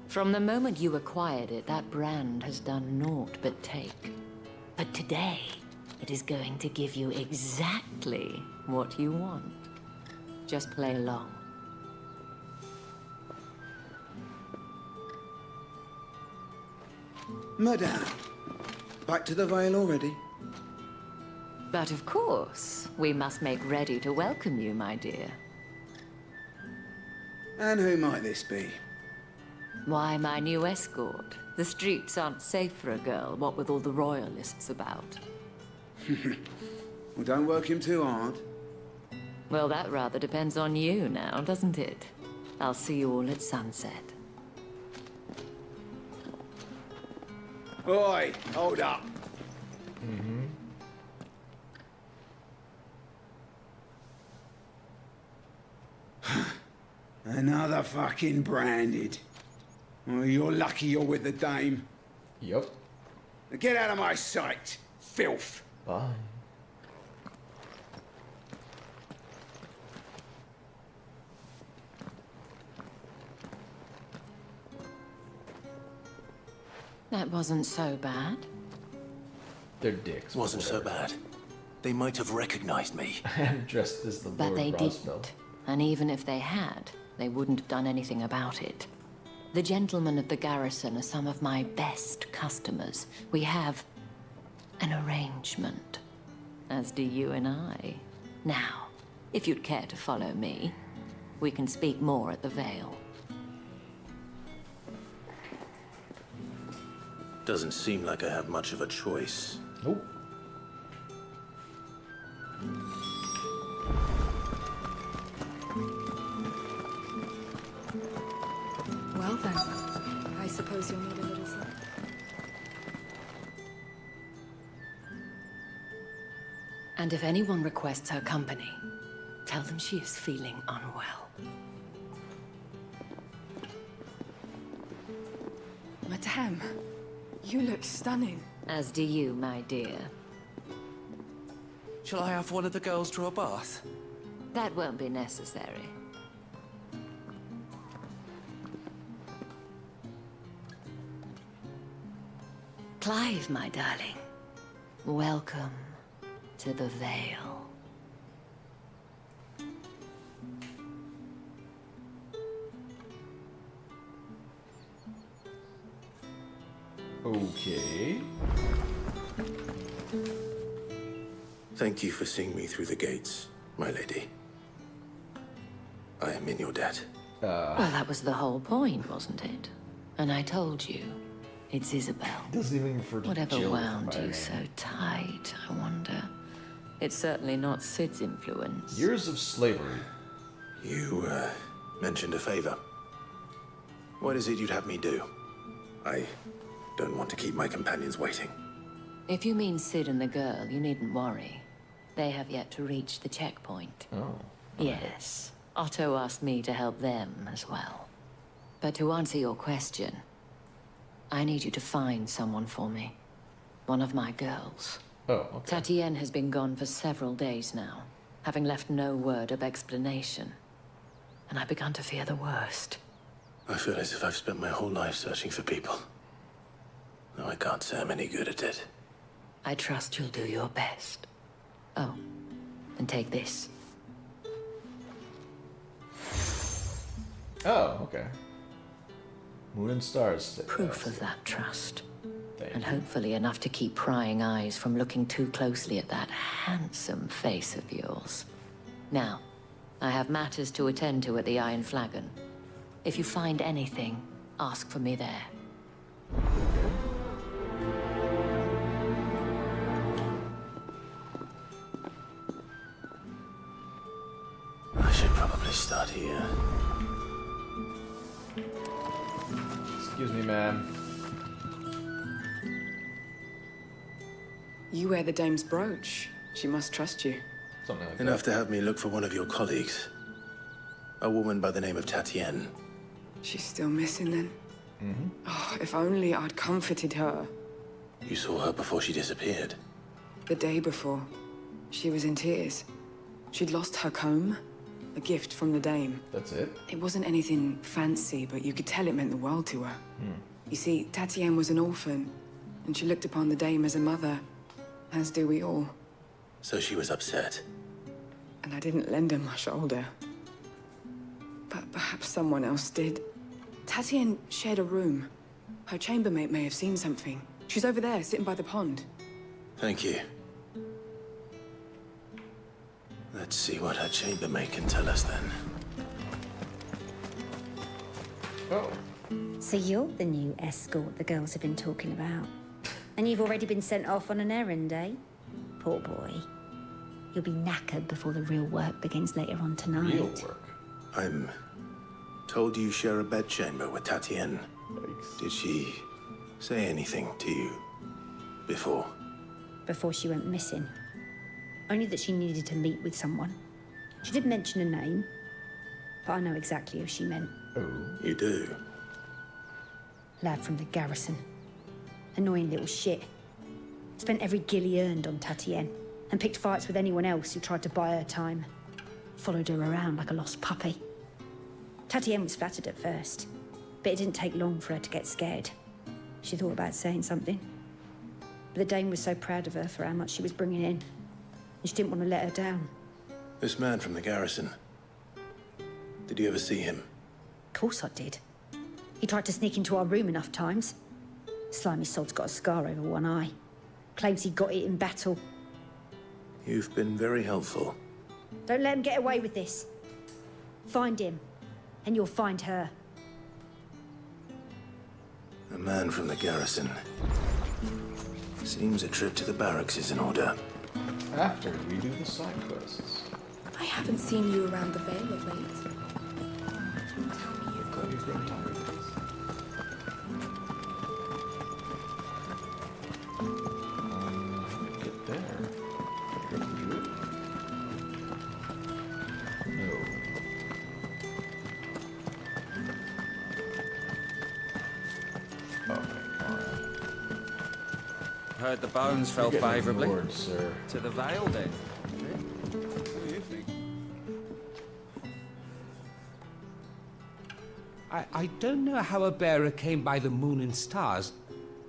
From the moment you acquired it, that brand has done naught but take. But today, it is going to give you exactly what you want. Just play along. Madame, back to the Vale already? But of course, we must make ready to welcome you, my dear. And who might this be? Why, my new escort. The streets aren't safe for a girl, what with all the royalists about. Well, don't work him too hard. Well, that rather depends on you now, doesn't it? I'll see you all at sunset. Oi, hold up. Another fucking branded. Oh, you're lucky you're with the dame. Yep. Get out of my sight, filth. Bye. That wasn't so bad. They're dicks. Wasn't so bad. They might have recognized me. Dressed as the But Lord they Rosfeld. didn't. And even if they had, they wouldn't have done anything about it. The gentlemen of the garrison are some of my best customers. We have an arrangement, as do you and I. Now, if you'd care to follow me, we can speak more at the Vale. Doesn't seem like I have much of a choice. Nope. Well then, I suppose you'll need a little sleep. And if anyone requests her company, tell them she is feeling unwell. Madame, you look stunning. As do you, my dear. Shall I have one of the girls draw a bath? That won't be necessary. Clive, my darling. Welcome to the Vale. Okay. Thank you for seeing me through the gates, my lady. I am in your debt. Well, that was the whole point, wasn't it? And I told you, it's Isabel. Doesn't even refer to Whatever Jill wound by you name. so tight, I wonder. It's certainly not Sid's influence. Years of slavery. You, mentioned a favor. What is it you'd have me do? I don't want to keep my companions waiting. If you mean Sid and the girl, you needn't worry. They have yet to reach the checkpoint. Oh. Yes. Otto asked me to help them as well. But to answer your question, I need you to find someone for me. One of my girls. Oh, okay. Tatienne has been gone for several days now, having left no word of explanation. And I've begun to fear the worst. I feel as if I've spent my whole life searching for people. Though I can't say I'm any good at it. I trust you'll do your best. Oh, and take this. Oh, okay. Moon and stars. Proof of that trust. Thank And you. hopefully enough to keep prying eyes from looking too closely at that handsome face of yours. Now, I have matters to attend to at the Iron Flagon. If you find anything, ask for me there. start here? Excuse me, ma'am. You wear the dame's brooch. She must trust you. Something like Enough to have me look for one of your colleagues. A woman by the name of Tatienne. She's still missing then? Mm-hmm. Oh, if only I'd comforted her. You saw her before she disappeared. The day before, she was in tears. She'd lost her comb, a gift from the dame. That's it? It wasn't anything fancy, but you could tell it meant the world to her. You see, Tatienne was an orphan, and she looked upon the dame as a mother, as do we all. So she was upset. And I didn't lend her my shoulder. But perhaps someone else did. Tatienne shared a room. Her chambermaid may have seen something. She's over there, sitting by the pond. Thank you. Let's see what her chambermaid can tell us then. Oh. So you're the new escort the girls have been talking about. And you've already been sent off on an errand, eh? Poor boy. You'll be knackered before the real work begins later on tonight. Real work? I'm told you share a bedchamber with Tatienne. Yikes. Did she say anything to you before? Before she went missing. Only that she needed to meet with someone. She did mention a name, but I know exactly who she meant. Oh. You do? Lad from the garrison. Annoying little shit. Spent every gil he earned on Tatienne, and picked fights with anyone else who tried to buy her time. Followed her around like a lost puppy. Tatienne was flattered at first, but it didn't take long for her to get scared. She thought about saying something. But the dame was so proud of her for how much she was bringing in, and she didn't want to let her down. This man from the garrison. Did you ever see him? Of course I did. He tried to sneak into our room enough times. Slimy sod's got a scar over one eye. Claims he got it in battle. You've been very helpful. Don't let him get away with this. Find him, and you'll find her. A man from the garrison. Seems a trip to the barracks is in order. After we do the side quests. I haven't seen you around the Vale of late. Don't tell me you've got You've grown tired of this. Get there. Go through it. No. Okay, come on. Heard the bones fell You're getting favourably. ignored, sir. To the Vale, then. What do you think? I don't know how a bearer came by the moon and stars,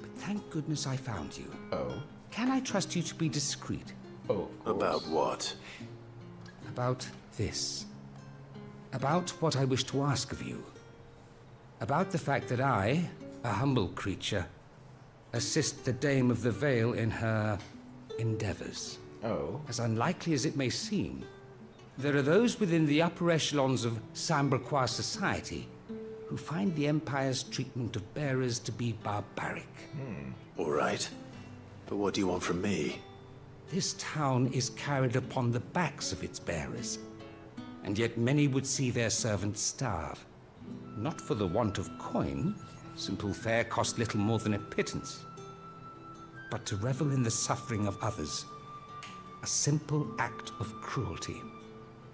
but thank goodness I found you. Oh. Can I trust you to be discreet? Oh, of course. About what? About this. About what I wish to ask of you. About the fact that I, a humble creature, assist the Dame of the Vale in her endeavors. Oh. As unlikely as it may seem, there are those within the upper echelons of Samberquois society who find the Empire's treatment of bearers to be barbaric. All right. But what do you want from me? This town is carried upon the backs of its bearers, and yet many would see their servants starve. Not for the want of coin, simple fare cost little more than a pittance, but to revel in the suffering of others, a simple act of cruelty.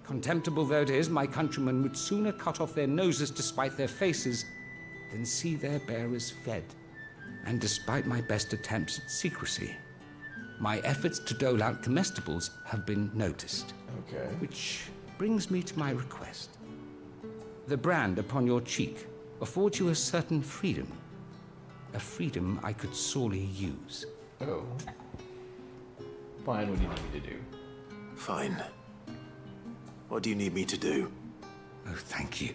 Contemptible though it is, my countrymen would sooner cut off their noses to spite their faces than see their bearers fed. And despite my best attempts at secrecy, my efforts to dole out comestibles have been noticed. Okay. Which brings me to my request. The brand upon your cheek affords you a certain freedom. A freedom I could sorely use. Oh. Fine, what do you need me to do? Fine. What do you need me to do? Oh, thank you.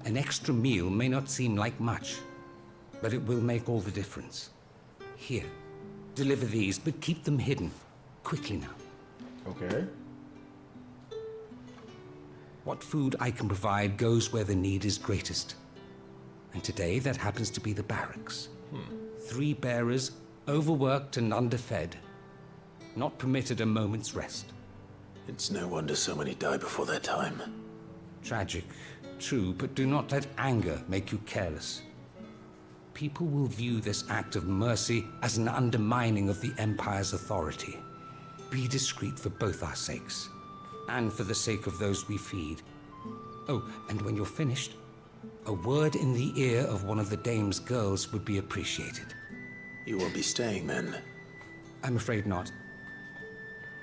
An extra meal may not seem like much, but it will make all the difference. Here, deliver these, but keep them hidden. Quickly now. Okay. What food I can provide goes where the need is greatest. And today, that happens to be the barracks. 3 bearers, overworked and underfed, not permitted a moment's rest. It's no wonder so many die before their time. Tragic, true, but do not let anger make you careless. People will view this act of mercy as an undermining of the Empire's authority. Be discreet for both our sakes, and for the sake of those we feed. Oh, and when you're finished, a word in the ear of one of the dame's girls would be appreciated. You won't be staying then? I'm afraid not.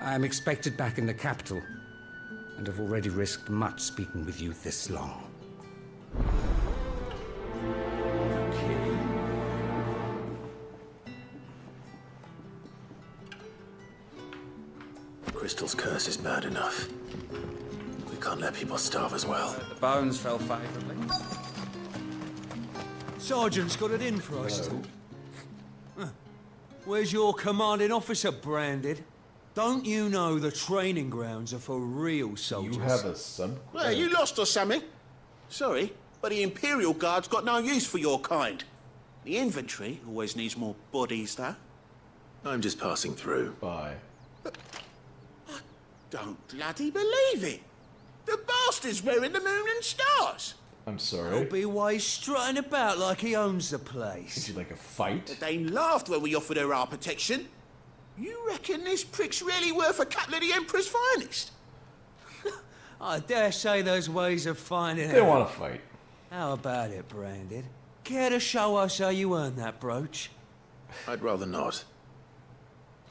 I'm expected back in the capital, and have already risked much speaking with you this long. Crystal's curse is bad enough. We can't let people starve as well. The bones fell favourably. Sergeant's got it in for us. Huh. Where's your commanding officer branded? Don't you know the training grounds are for real soldiers? You have a son? Well, you lost or something? Sorry, but the Imperial Guard's got no use for your kind. The infantry always needs more bodies, though. I'm just passing through. Bye. Don't bloody believe it. The bastard's wearing the moon and stars. I'm sorry. He'll be why he's strutting about like he owns the place. Would you like a fight? The Dame laughed when we offered her our protection. You reckon this prick's really worth a couple of the Emperor's finest? I dare say those ways of finding They out. want to fight. How about it, Branded? Care to show us how you earned that brooch? I'd rather not.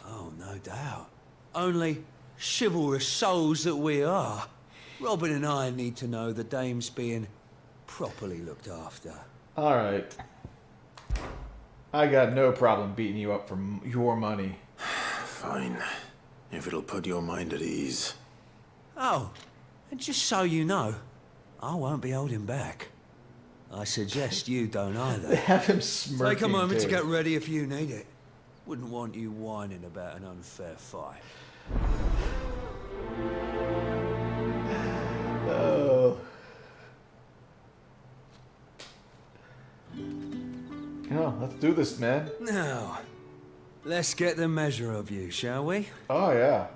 Oh, no doubt. Only chivalrous souls that we are, Robin and I need to know the dame's being properly looked after. All right. I got no problem beating you up for your money. Fine. If it'll put your mind at ease. Oh, and just so you know, I won't be holding back. I suggest you don't either. They have him smirking. Take a moment too. to get ready if you need it. Wouldn't want you whining about an unfair fight. Oh. Yeah, let's do this, man. Now, let's get the measure of you, shall we? Oh, yeah.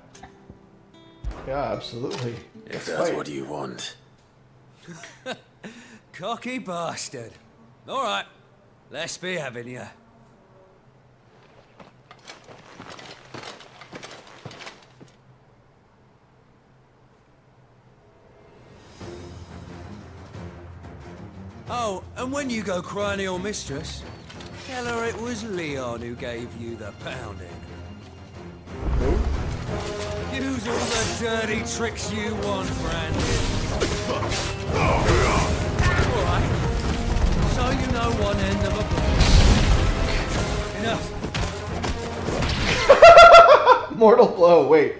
Yeah, absolutely. If Let's that's fight. what you want. Cocky bastard. All right, let's be having you. Oh, and when you go crying to your mistress, tell her it was Leon who gave you the pounding. Use all the dirty tricks you want, Brandon. Alright. So you know one end of a blow. Enough. Mortal blow, wait.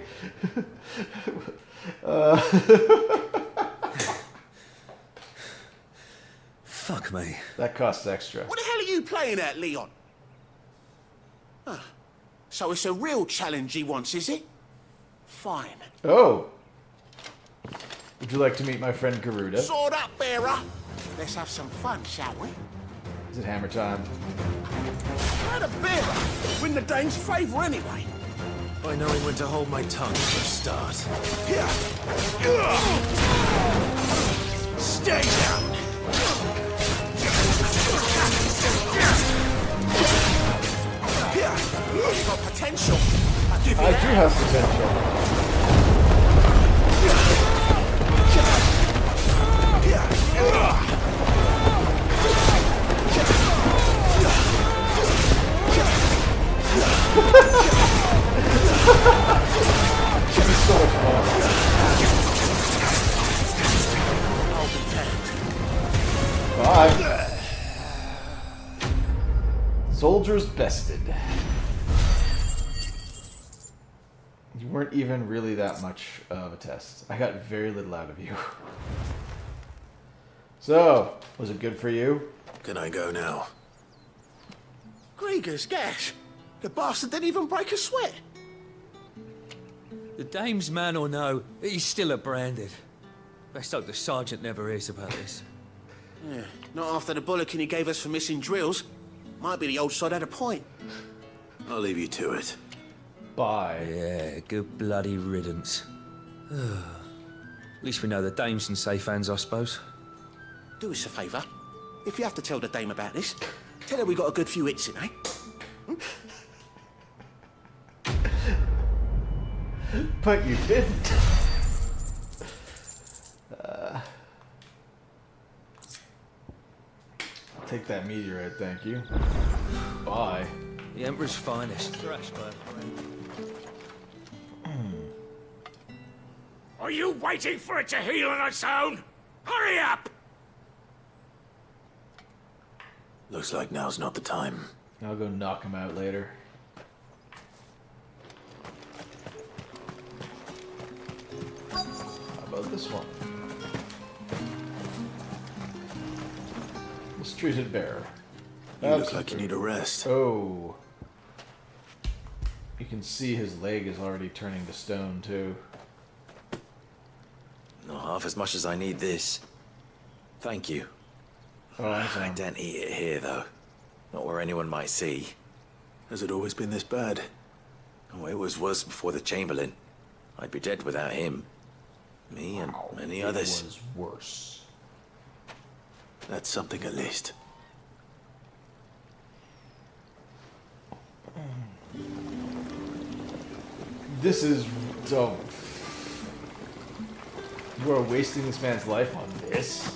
Fuck me. That costs extra. What the hell are you playing at, Leon? Huh. So it's a real challenge he wants, is it? Fine. Oh. Would you like to meet my friend Garuda? Sword up, bearer. Let's have some fun, shall we? Is it hammer time? How'd a bearer win the Dane's favour anyway? By knowing when to hold my tongue for a start. Here. Stay down. Here. You've got potential. I'll give you I that. do have potential. This is so much fun. Bye. Soldiers bested. You weren't even really that much of a test. I got very little out of you. So, was it good for you? Can I go now? Grieger's gas. The bastard didn't even break a sweat. The dame's man or no, he's still a Branded. Best hope the sergeant never hears about this. Yeah, not after the bollocking he gave us for missing drills. Might be the old sod had a point. I'll leave you to it. Bye. Yeah, good bloody riddance. At least we know the dame's in safe hands, I suppose. Do us a favour. If you have to tell the dame about this, tell her we got a good few hits in, eh? But you didn't. Take that meteorite, thank you. Bye. The Emperor's finest. Thrash by Are you waiting for it to heal on its own? Hurry up! Looks like now's not the time. I'll go knock him out later. How about this one? Mistreated bear. You look like you need a rest. Oh. You can see his leg is already turning to stone, too. Not half as much as I need this. Thank you. Oh, I don't eat it here, though. Not where anyone might see. Has it always been this bad? Oh, it was worse before the Chamberlain. I'd be dead without him. Me and many others. It was worse. That's something at least. This is so. You are wasting this man's life on this.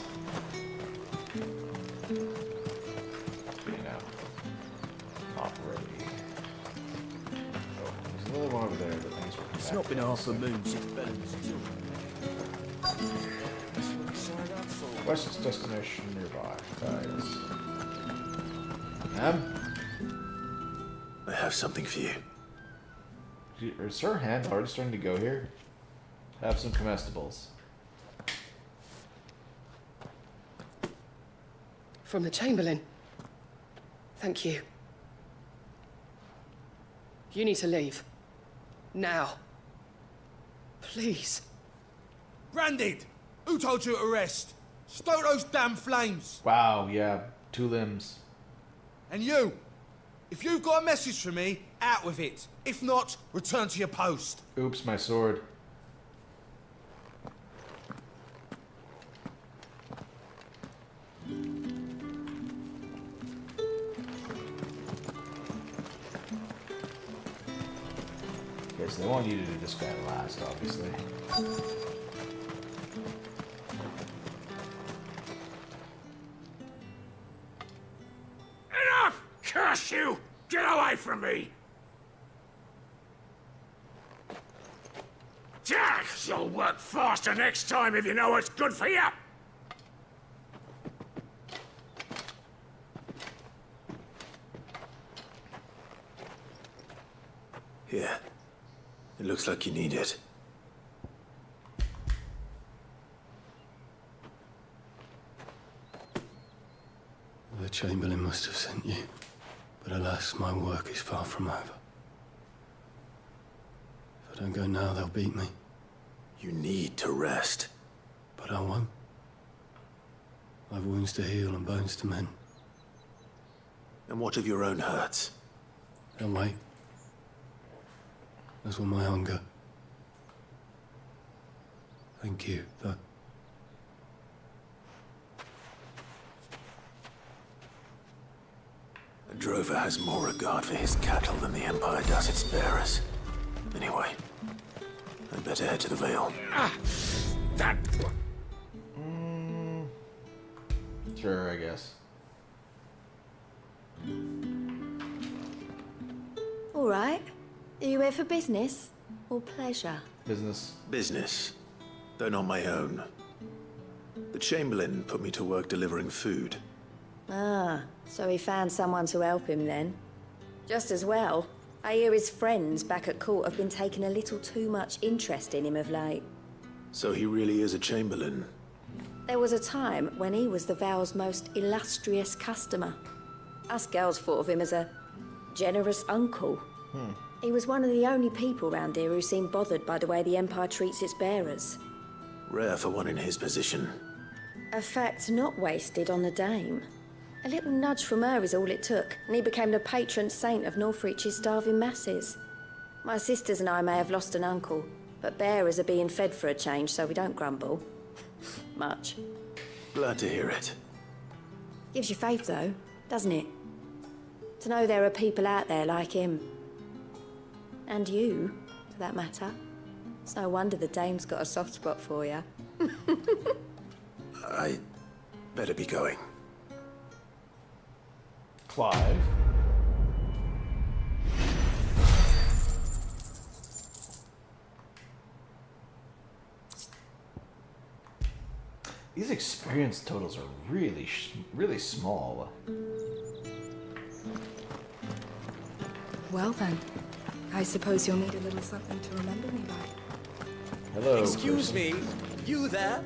Not ready. Oh, there's another one over there, but things will come It's back. not been half a moon since Bellen's West destination nearby, guys. I have something for you. Is her hand already starting to go here? Have some comestibles. From the Chamberlain. Thank you. You need to leave. Now. Please. Branded! Who told you to rest? Stoke those damn flames! Wow, yeah, 2 limbs. And you! If you've got a message for me, out with it. If not, return to your post. Oops, my sword. Okay, so they want you to do this guy last, obviously. Enough! Curse you! Get away from me! Jack, you'll work faster next time if you know what's good for you! Here. It looks like you need it. The Chamberlain must have sent you. But alas, my work is far from over. If I don't go now, they'll beat me. You need to rest. But I won't. I've wounds to heal and bones to mend. And what of your own hurts? They'll wait. As will my hunger. Thank you, though. A drover has more regard for his cattle than the Empire does its bearers. Anyway, I'd better head to the Vale. That... Sure, I guess. All right. Are you here for business or pleasure? Business. Business, though not my own. The Chamberlain put me to work delivering food. Ah, so he found someone to help him then. Just as well. I hear his friends back at court have been taking a little too much interest in him of late. So he really is a Chamberlain. There was a time when he was the Vale's most illustrious customer. Us girls thought of him as a generous uncle. He was one of the only people round here who seemed bothered by the way the Empire treats its bearers. Rare for one in his position. A fact not wasted on the dame. A little nudge from her is all it took, and he became the patron saint of Northreach's starving masses. My sisters and I may have lost an uncle, But bearers are being fed for a change, so we don't grumble. Much. Glad to hear it. Gives you faith, though, doesn't it? To know there are people out there like him. And you, for that matter. It's no wonder the dame's got a soft spot for you. I better be going. Clive. These experience totals are really small. Well then, I suppose you'll need a little something to remember me by. Hello. Excuse me, you there?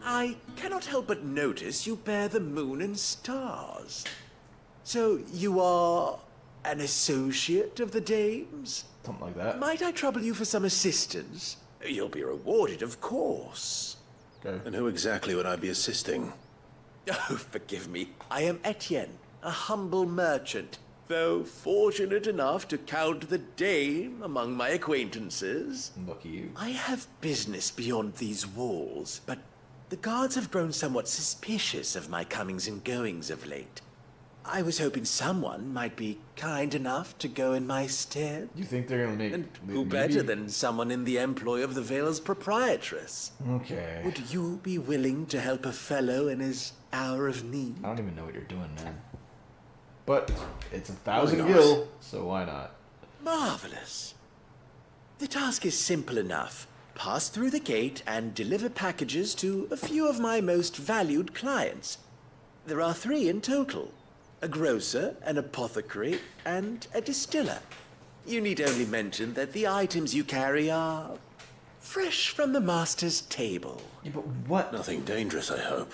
I cannot help but notice you bear the moon and stars. So you are an associate of the dame's? Something like that. Might I trouble you for some assistance? You'll be rewarded, of course. Okay. And who exactly would I be assisting? Oh, forgive me. I am Etienne, a humble merchant, though fortunate enough to count the dame among my acquaintances. Lucky you. I have business beyond these walls, but the guards have grown somewhat suspicious of my comings and goings of late. I was hoping someone might be kind enough to go in my stead. You think they're gonna make... And who better than someone in the employ of the Vale's proprietress? Okay. Would you be willing to help a fellow in his hour of need? I don't even know what you're doing, man. But it's 1,000 Why not? gil, so why not? Marvelous. The task is simple enough. Pass through the gate and deliver packages to a few of my most valued clients. There are 3 in total. A grocer, an apothecary, and a distiller. You need only mention that the items you carry are fresh from the master's table. Yeah, but what? Nothing dangerous, I hope.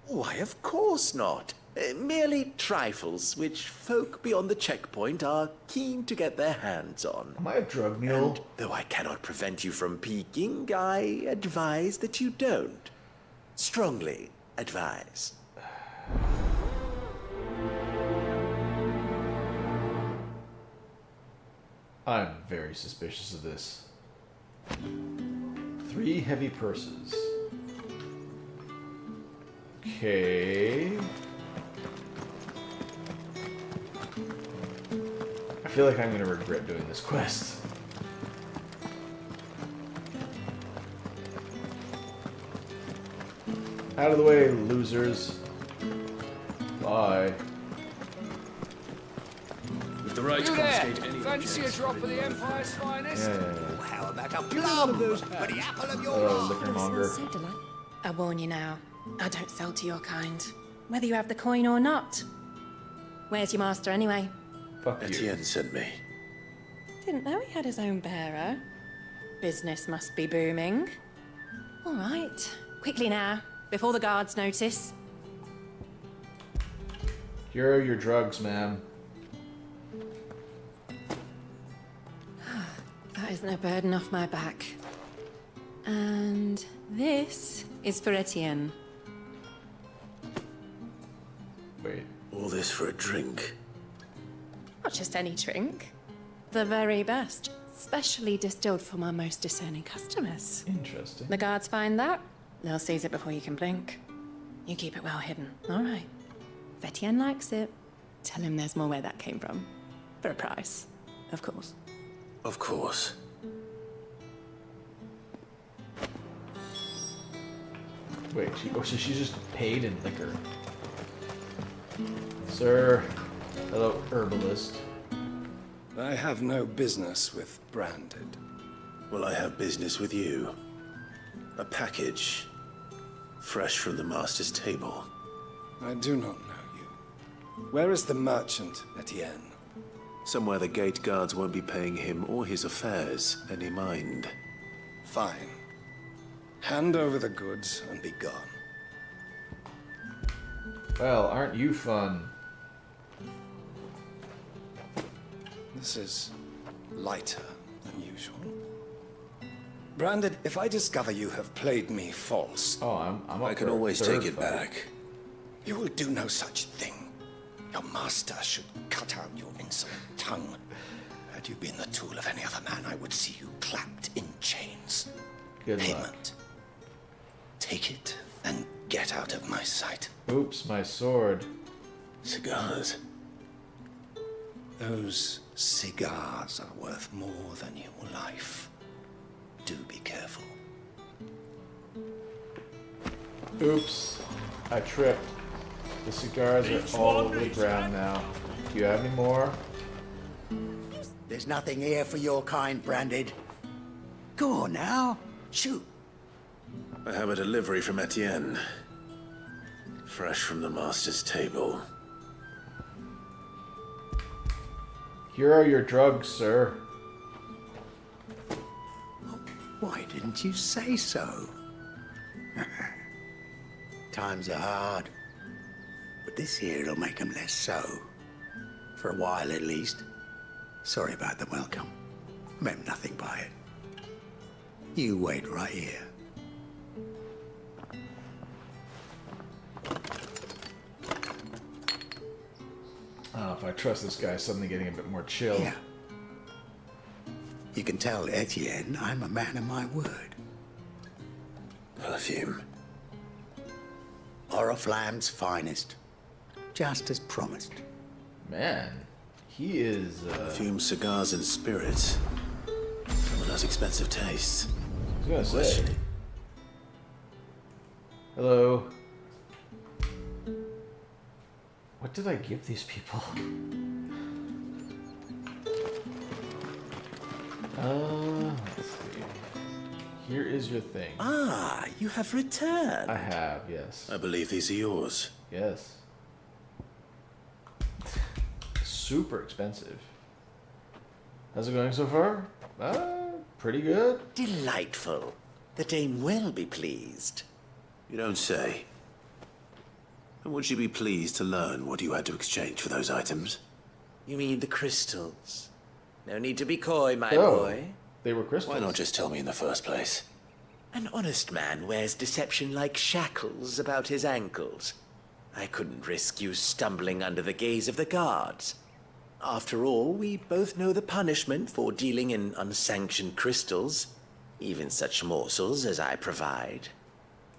Why, of course not. Merely trifles, which folk beyond the checkpoint are keen to get their hands on. Am I a drug mule? And though I cannot prevent you from peeking, I advise that you don't. Strongly advise. I'm very suspicious of this. 3 heavy purses. Okay. I feel like I'm gonna regret doing this quest. Out of the way, losers. Bye. The right you there! Fancy a drop of the Empire's finest? Yeah. How about a plum for the apple of your eye? Liquormonger. I warn you now, I don't sell to your kind, whether you have the coin or not. Where's your master anyway? Fuck you. Etienne sent me. Didn't know he had his own bearer. Business must be booming. All right, quickly now, before the guards notice. Here are your drugs, ma'am. That is no burden off my back. And this is for Etienne. Wait. All this for a drink? Not just any drink. The very best. Specially distilled for my most discerning customers. Interesting. The guards find that, they'll seize it before you can blink. You keep it well hidden, all right? If Etienne likes it, tell him there's more where that came from. For a price, of course. Of course. Wait, so she's just paid in liquor. Sir, hello, herbalist. I have no business with branded. Well, I have business with you. A package, fresh from the master's table. I do not know you. Where is the merchant, Etienne? Somewhere the gate guards won't be paying him or his affairs any mind. Fine. Hand over the goods and be gone. Well, aren't you fun? This is lighter than usual. Branded, if I discover you have played me false... Oh, I can always take it back. You will do no such thing. Your master should cut out your insolent tongue Had you been the tool of any other man, I would see you clapped in chains. Good luck. Payment. Take it and get out of my sight. Oops, my sword. Cigars. Those cigars are worth more than your life. Do be careful. Oops, I tripped. The cigars are all over the ground now. Do you have any more? There's nothing here for your kind, Branded. Go on now, shoot. I have a delivery from Etienne. Fresh from the master's table. Here are your drugs, sir. Why didn't you say so? Times are hard, but this here'll make 'em less so. For a while, at least. Sorry about the welcome. Meant nothing by it. You wait right here. I don't know if I trust this guy suddenly getting a bit more chill. Yeah. You can tell Etienne I'm a man of my word. Perfume. Oriflamme's finest. Just as promised. Man, he is... Perfume, cigars, and spirits. Someone has expensive tastes. I was gonna say. Hello. What did I give these people? Let's see. Here is your thing. Ah, you have returned. I have, yes. I believe these are yours. Yes. Super expensive. How's it going so far? Pretty good. Delightful. The dame will be pleased. You don't say. And would she be pleased to learn what you had to exchange for those items? You mean the crystals? No need to be coy, my boy. They were crystals. Why not just tell me in the first place? An honest man wears deception like shackles about his ankles. I couldn't risk you stumbling under the gaze of the guards. After all, we both know the punishment for dealing in unsanctioned crystals, even such morsels as I provide.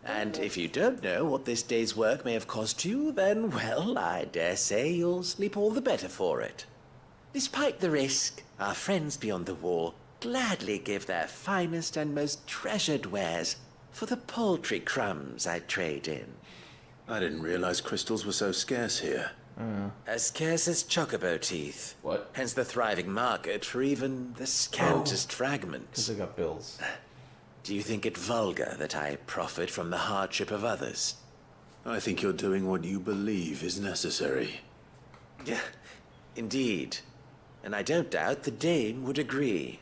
And if you don't know what this day's work may have cost you, then, well, I dare say you'll sleep all the better for it. Despite the risk, our friends beyond the wall gladly give their finest and most treasured wares for the paltry crumbs I trade in. I didn't realize crystals were so scarce here. As scarce as chocobo teeth. What? Hence the thriving market for even the scantest fragments. Because I got bills. Do you think it vulgar that I profit from the hardship of others? I think you're doing what you believe is necessary. Yeah, indeed. And I don't doubt the dame would agree.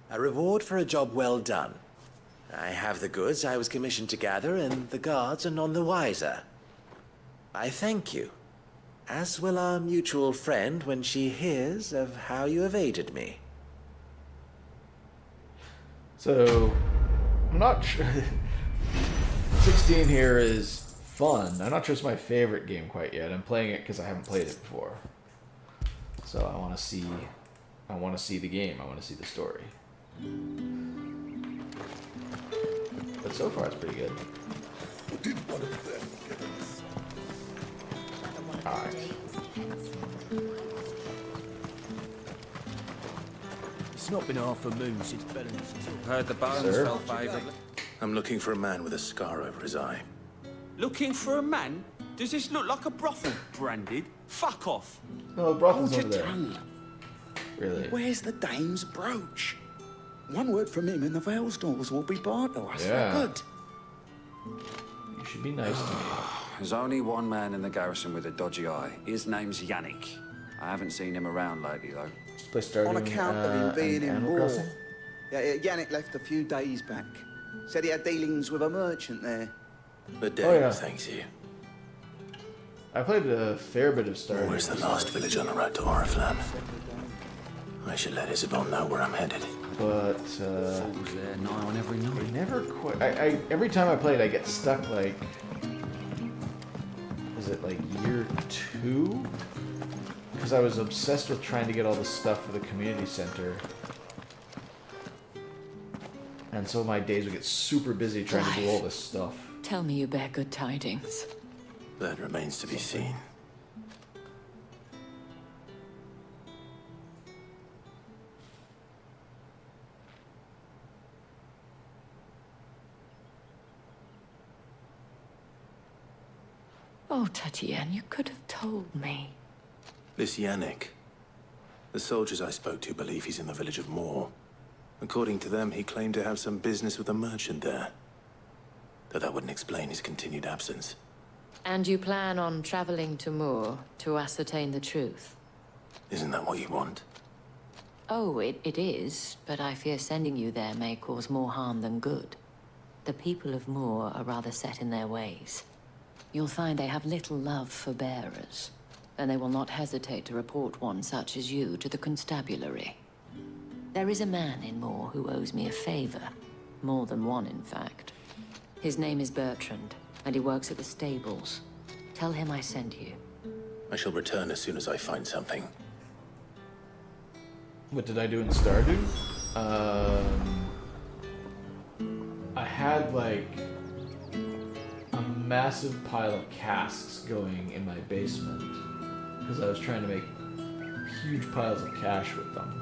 A reward for a job well done. I have the goods I was commissioned to gather, and the guards are none the wiser. I thank you, as will our mutual friend when she hears of how you have aided me. So, I'm not sure. 16 here is fun. I'm not sure it's my favorite game quite yet. I'm playing it because I haven't played it before. So I want to see the game. I want to see the story. But so far it's pretty good. Alright. It's not been half a moon since Bellen's. Heard the bones Sir? fell favourably. I'm looking for a man with a scar over his eye. Looking for a man? Does this look like a brothel, Branded? Fuck off. No, the brothel's Hold over your there. tongue. Really? Where's the dame's brooch? One word from him and the Vale's doors will be barred to us Yeah. for good. You should be nice to me. There's only one man in the garrison with a dodgy eye. His name's Yannick. I haven't seen him around lately, though. Play starting, On account of him being in Animal war. Crossing? Yeah, Yannick left a few days back. Said he had dealings with a merchant there. The dame Oh, yeah. thanks you. I played a fair bit of Stardew. Where's the last village on the road to Oriflamme? I should let Isabel know where I'm headed. But Was there nigh on every I night? never quite. I every time I played, I get stuck like. Is it like year 2? because I was obsessed with trying to get all the stuff for the community center. And so my days would get super busy trying to do all this stuff. Tell me you bear good tidings. That remains to be seen. Oh, Tatienne, you could have told me. This Yannick. The soldiers I spoke to believe he's in the village of Moor. According to them, he claimed to have some business with a merchant there. Though that wouldn't explain his continued absence. And you plan on traveling to Moor to ascertain the truth? Isn't that what you want? Oh, it is, but I fear sending you there may cause more harm than good. The people of Moor are rather set in their ways. You'll find they have little love for bearers, and they will not hesitate to report one such as you to the constabulary. There is a man in Moor who owes me a favor. More than one, in fact. His name is Bertrand, and he works at the stables. Tell him I sent you. I shall return as soon as I find something. What did I do in Stardew? I had like a massive pile of casks going in my basement because I was trying to make huge piles of cash with them.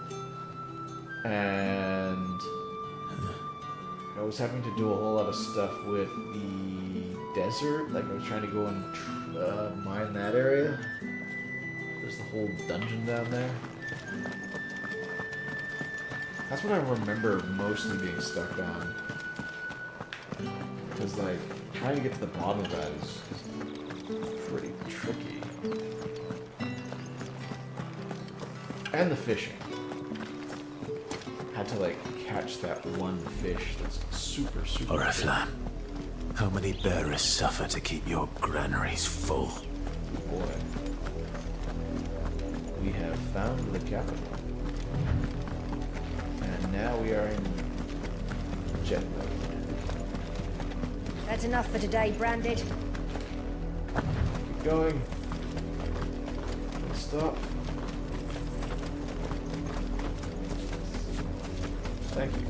And I was having to do a whole lot of stuff with the desert. Like I was trying to go and mine that area. There's the whole dungeon down there. That's what I remember mostly being stuck on. Because like trying to get to the bottom of that is pretty tricky. And the fishing. Had to like catch that one fish that's super Oriflamme, how many bearers suffer to keep your granaries full? Boy. We have found the capital. And now we are in jet mode. That's enough for today, Branded. Keep going. Don't stop. Thank you.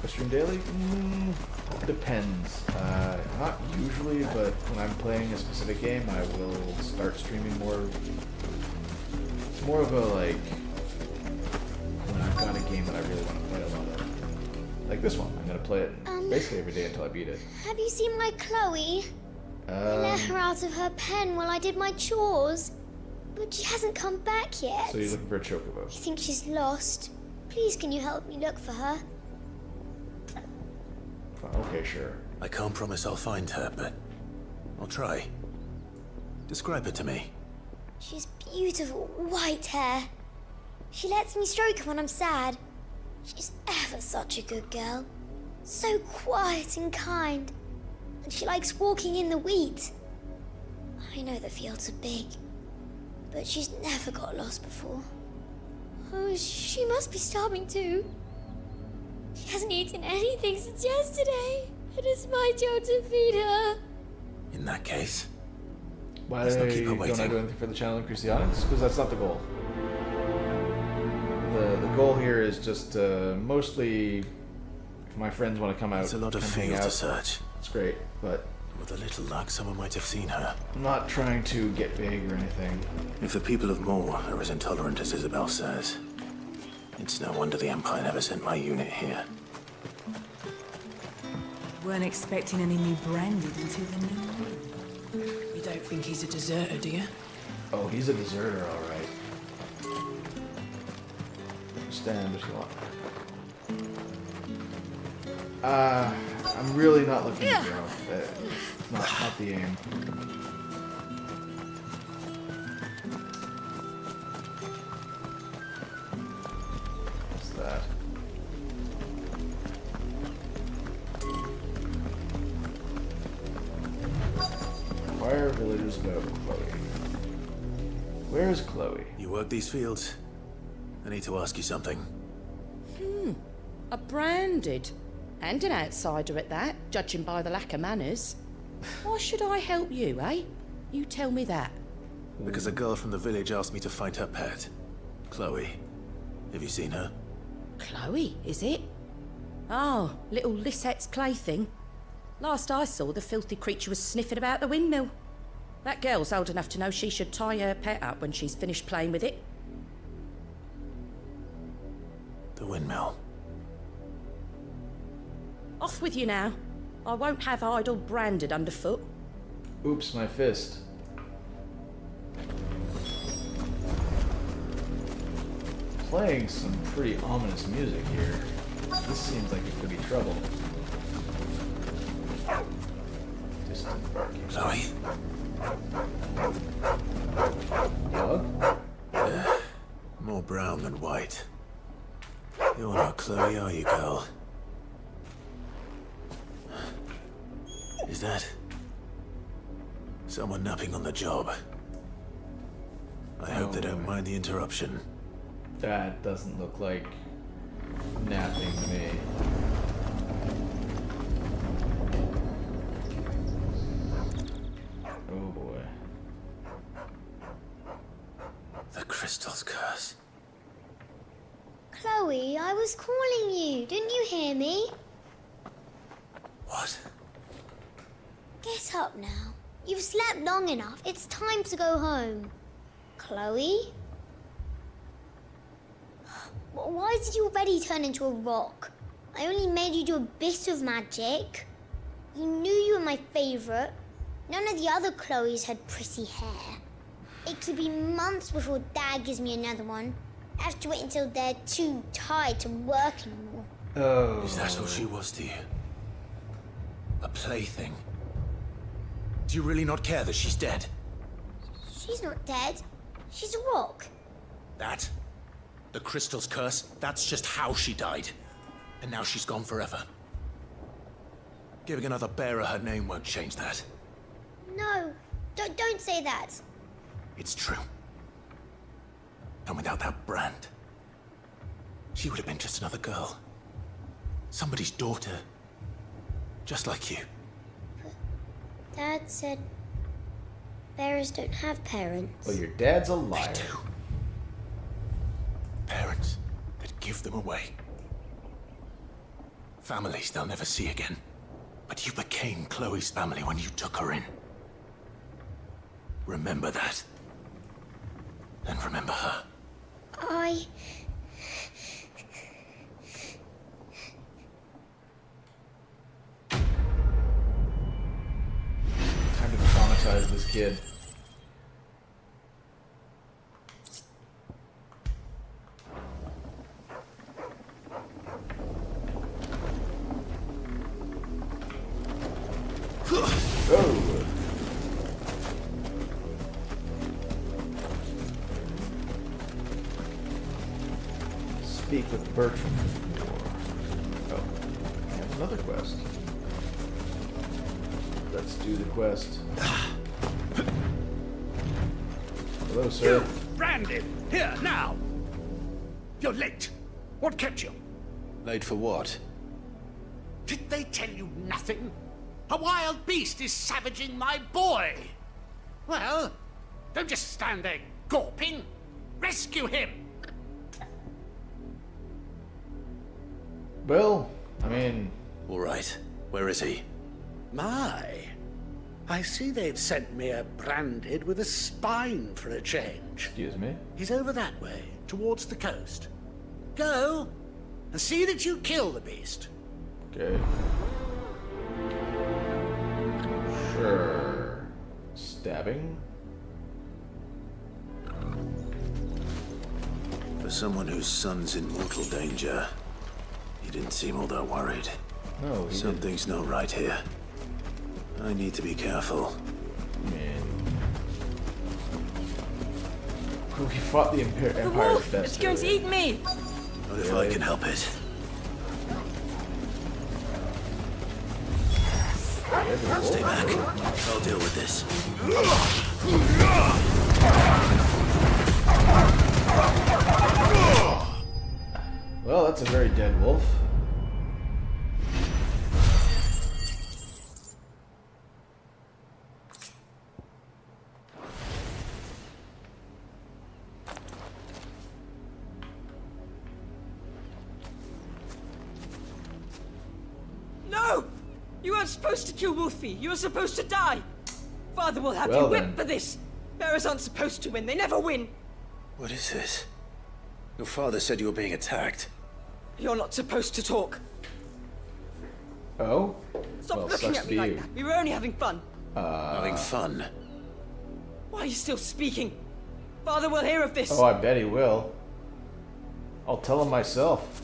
Stream daily? Depends. Not usually, but when I'm playing a specific game, I will start streaming more. It's more of a like when I've got a game that I really want to play a lot of. Like this one, I'm gonna play it basically every day until I beat it. Have you seen my Chloe? I let her out of her pen while I did my chores. But she hasn't come back yet. So you're looking for a chocobo? I think she's lost. Please, can you help me look for her? Okay, sure. I can't promise I'll find her, but I'll try. Describe her to me. She's beautiful white hair. She lets me stroke her when I'm sad. She's ever such a good girl. So quiet and kind. And she likes walking in the wheat. I know the fields are big, but she's never got lost before. Oh, she must be starving too. She hasn't eaten anything since yesterday. It is my job to feed her. In that case, why let's not keep her don't I waiting. do anything for the channel, increase the audience? Because that's not the goal. The goal here is just mostly if my friends want to come out. It's a lot of and hang field out, to search. It's great, but with a little luck, someone might have seen her. I'm not trying to get big or anything. If the people of Moor are as intolerant as Isabel says, it's no wonder the Empire never sent my unit here. Weren't expecting any new Branded until the new moon. You don't think he's a deserter, do you? Oh, he's a deserter, all right. Stand just a lot. I'm really not looking to go. Not the aim. What's that? Inquire villagers about Chloe. Where is Chloe? You work these fields? I need to ask you something. A Branded. And an outsider at that, judging by the lack of manners. Why should I help you, eh? You tell me that. Because a girl from the village asked me to find her pet. Chloe. Have you seen her? Chloe, is it? Oh, little Lisette's plaything. Last I saw, the filthy creature was sniffing about the windmill. That girl's old enough to know she should tie her pet up when she's finished playing with it. The windmill. Off with you now. I won't have idle branded underfoot. Oops, my fist. Playing some pretty ominous music here. This seems like it could be trouble. Distant barking. Chloe? Dog? Yeah, more brown than white. You're not Chloe, are you, girl? Is that someone napping on the job? I hope they don't mind the interruption. That doesn't look like napping to me. Oh boy. The crystal's curse. Chloe, I was calling you. Didn't you hear me? What? Get up now. You've slept long enough. It's time to go home. Chloe? Why did you already turn into a rock? I only made you do a bit of magic. You knew you were my favorite. None of the other Chloes had pretty hair. It could be months before Dad gives me another one. I have to wait until they're too tired to work anymore. Oh. Is that all she was to you? A plaything? Do you really not care that she's dead? She's not dead. She's a rock. That? The crystal's curse? That's just how she died. And now she's gone forever. Giving another bearer her name won't change that. No, don't say that. It's true. And without that brand, she would have been just another girl. Somebody's daughter. Just like you. Dad said bearers don't have parents. Well, your dad's a liar. They do. Parents that give them away. Families they'll never see again. But you became Chloe's family when you took her in. Remember that. And remember her. I... Time to traumatize this kid. Oh. Speak with Bertram. Oh, I have another quest. Let's do the quest. Hello, sir. You, Brandon! Here, now! You're late. What kept you? Late for what? Did they tell you nothing? A wild beast is savaging my boy! Well, don't just stand there gawping. Rescue him! Well, I mean... All right. Where is he? My, I see they've sent me a branded with a spine for a change. Excuse me? He's over that way, towards the coast. Go, and see that you kill the beast. Okay. Sure. Stabbing? For someone whose son's in mortal danger, he didn't seem all that worried. No, he Something's not right here. I need to be careful. Man. We fought the Empire's best. It's going to eat me! What if I can help it? Stay back. I'll deal with this. Well, that's a very dead wolf. weren't supposed to kill Wolfie. You were supposed to die. Father will have Well you whipped then. for this. Bearers aren't supposed to win. They never win. What is this? Your father said you were being attacked. You're not supposed to talk. Oh? Stop Well, looking sucks at to me be like you. that. We were only having fun. Having fun? Why are you still speaking? Father will hear of this. Oh, I bet he will. I'll tell him myself.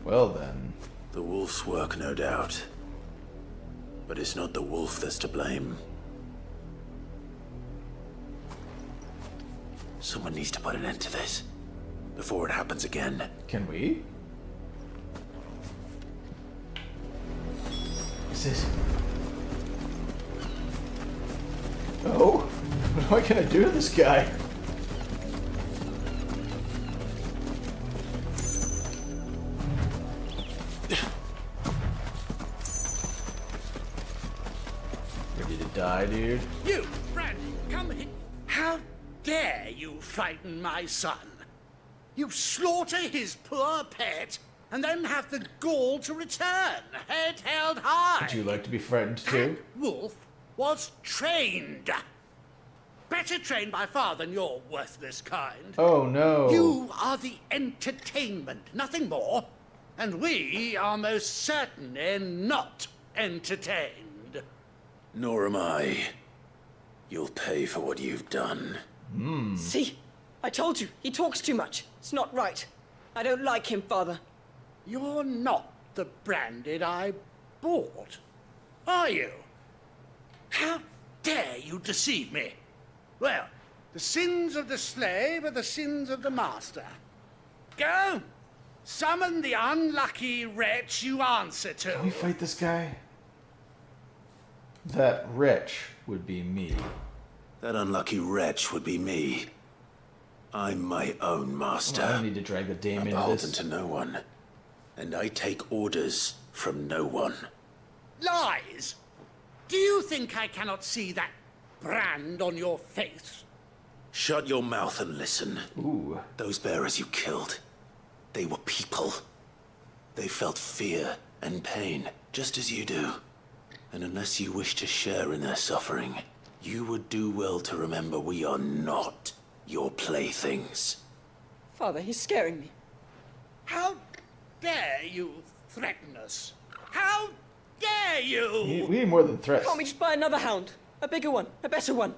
Well then. The wolf's work, no doubt. But it's not the wolf that's to blame. Someone needs to put an end to this before it happens again. Can we? Is it? Oh? What am I gonna do to this guy? Ready to die, dude? You, Brandy, come here. How dare you frighten my son? You slaughter his poor pet and then have the gall to return, head held high. Would you like to be frightened too? Wolf was trained. Better trained by far than your worthless kind. Oh no. You are the entertainment, nothing more. And we are most certainly not entertained. Nor am I. You'll pay for what you've done. See? I told you. He talks too much. It's not right. I don't like him, Father. You're not the branded I bought, are you? How dare you deceive me? Well, the sins of the slave are the sins of the master. Go! Summon the unlucky wretch you answer to. Can we fight this guy? That wretch would be me. That unlucky wretch would be me. I'm my own master. Well, I don't need to drag the dame I'm into beholden this. to no one. And I take orders from no one. Lies! Do you think I cannot see that brand on your face? Shut your mouth and listen. Ooh. Those bearers you killed, they were people. They felt fear and pain, just as you do. And unless you wish to share in their suffering, you would do well to remember we are not your playthings. Father, he's scaring me. How dare you threaten us? How dare you? We need more than threats. Can't we just buy another hound? A bigger one, a better one.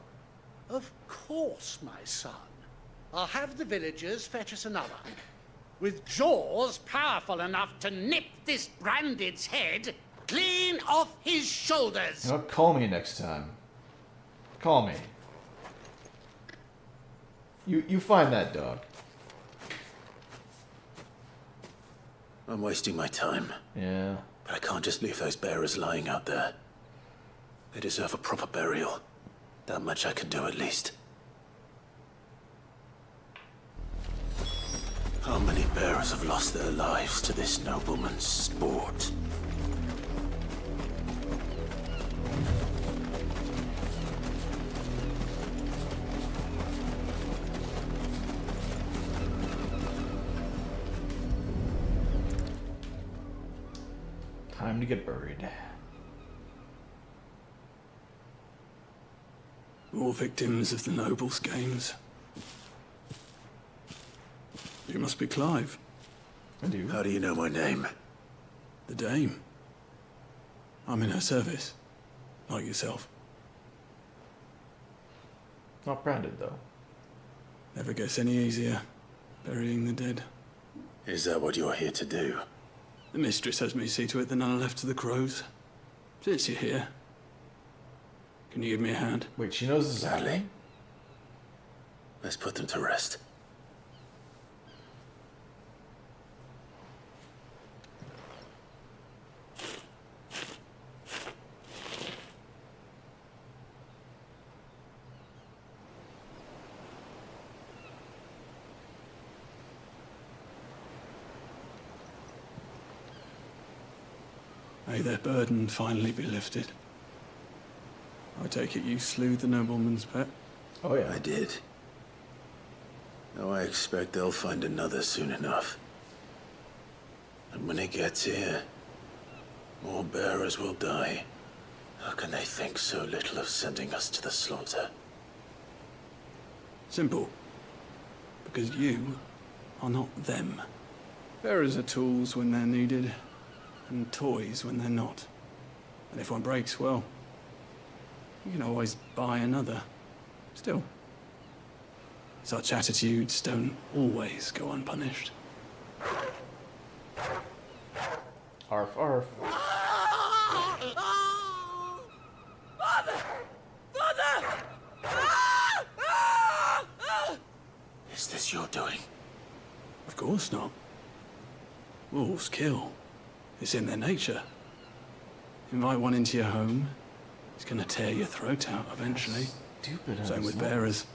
Of course, my son. I'll have the villagers fetch us another. With jaws powerful enough to nip this branded's head clean off his shoulders. You know, call me next time. Call me. You find that dog. I'm wasting my time. Yeah. But I can't just leave those bearers lying out there. They deserve a proper burial. That much I can do at least. How many bearers have lost their lives to this nobleman's sport? Time to get buried. All victims of the nobles' games. You must be Clive. I do. How do you know my name? The Dame. I'm in her service. Like yourself. Not branded, though. Never gets any easier, burying the dead. Is that what you're here to do? The mistress has me see to it that none are left to the crows. Since you're here, can you give me a hand? Wait, she knows this is Gladly. happening? Let's put them to rest. May their burden finally be lifted. I take it you slew the nobleman's pet? Oh yeah. I did. Now I expect they'll find another soon enough. And when it gets here, more bearers will die. How can they think so little of sending us to the slaughter? Simple. Because you are not them. Bearers are tools when they're needed, and toys when they're not. And if one breaks, well, you can always buy another. Still, such attitudes don't always go unpunished. Arf, arf. Father! Father! Is this your doing? Of course not. Wolves kill. It's in their nature. Invite one into your home, he's gonna tear your throat out eventually. Stupid. Same with bearers.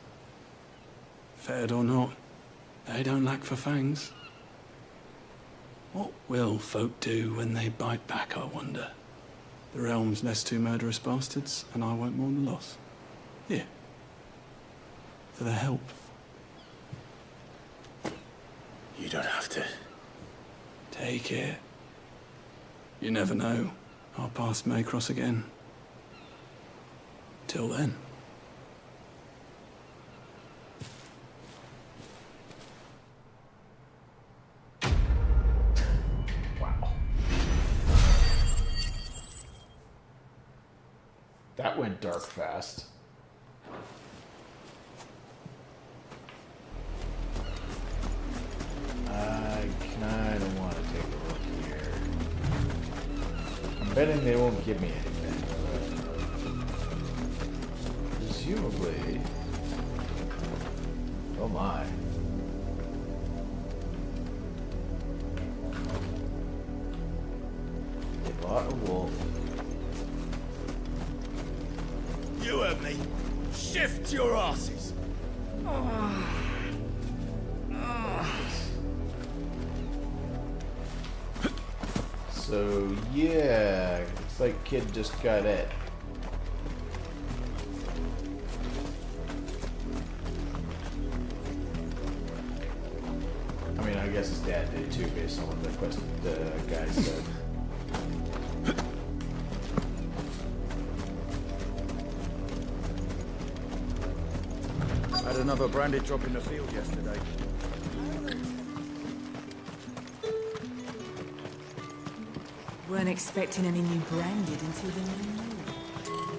Fed or not, they don't lack for fangs. What will folk do when they bite back, I wonder? The realm's less two murderous bastards, and I won't mourn the loss. Here. For their help. You don't have to. Take it. You never know. Our paths may cross again. Till then. Wow. That went dark fast. I kind of want to take a look here. I'm betting they won't give me anything, but presumably... Oh my. A lot of wolf. You heard me. Shift your asses. So yeah, it's like kid just got it. I mean, I guess his dad did too, based on what the quest guy said. Had another branded drop in the field yesterday. Weren't expecting any new branded until the new moon.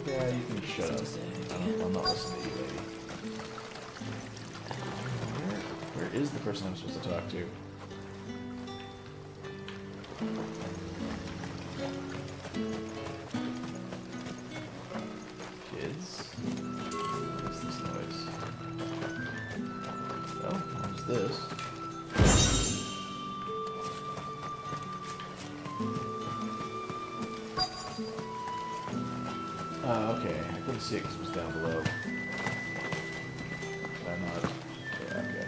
Yeah, you can shut up. I'm not listening to you, lady. Where is the person I'm supposed to talk to? Kids? What's this noise? Oh, what's this? Okay. I couldn't see it because it was down below. I'm not... Yeah, okay.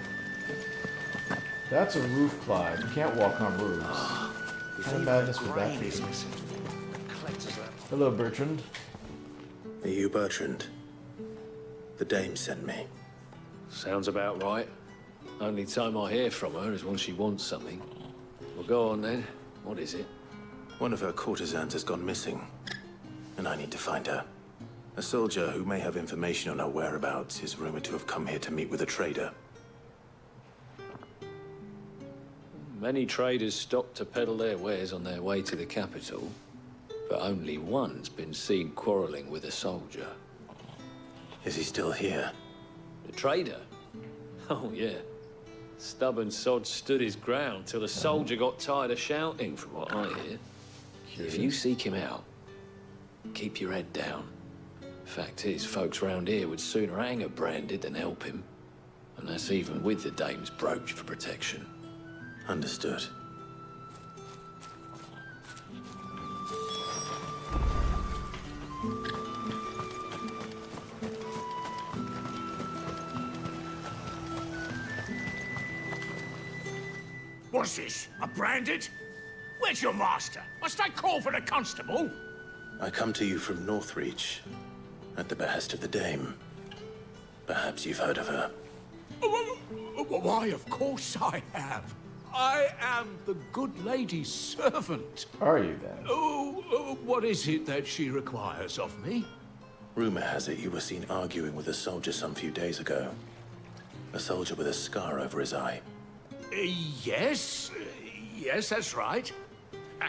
That's a roof climb. You can't walk on roofs. What kind of madness would that be? Hello, Bertrand. Are you Bertrand? The dame sent me. Sounds about right. Only time I hear from her is when she wants something. Well, go on then. What is it? One of her courtesans has gone missing, and I need to find her. A soldier who may have information on her whereabouts is rumored to have come here to meet with a trader. Many traders stop to peddle their wares on their way to the capital, but only one's been seen quarreling with a soldier. Is he still here? The trader? Oh, yeah. Stubborn sod stood his ground till the soldier got tired of shouting, from what I hear. If you seek him out, keep your head down. Fact is, folks round here would sooner hang a branded than help him. And that's even with the dame's brooch for protection. Understood. What's this? A branded? Where's your master? Must I call for the constable? I come to you from Northreach, at the behest of the dame. Perhaps you've heard of her. Why, of course I have. I am the good lady's servant. Are you then? Oh, what is it that she requires of me? Rumor has it you were seen arguing with a soldier some few days ago. A soldier with a scar over his eye. Yes, that's right.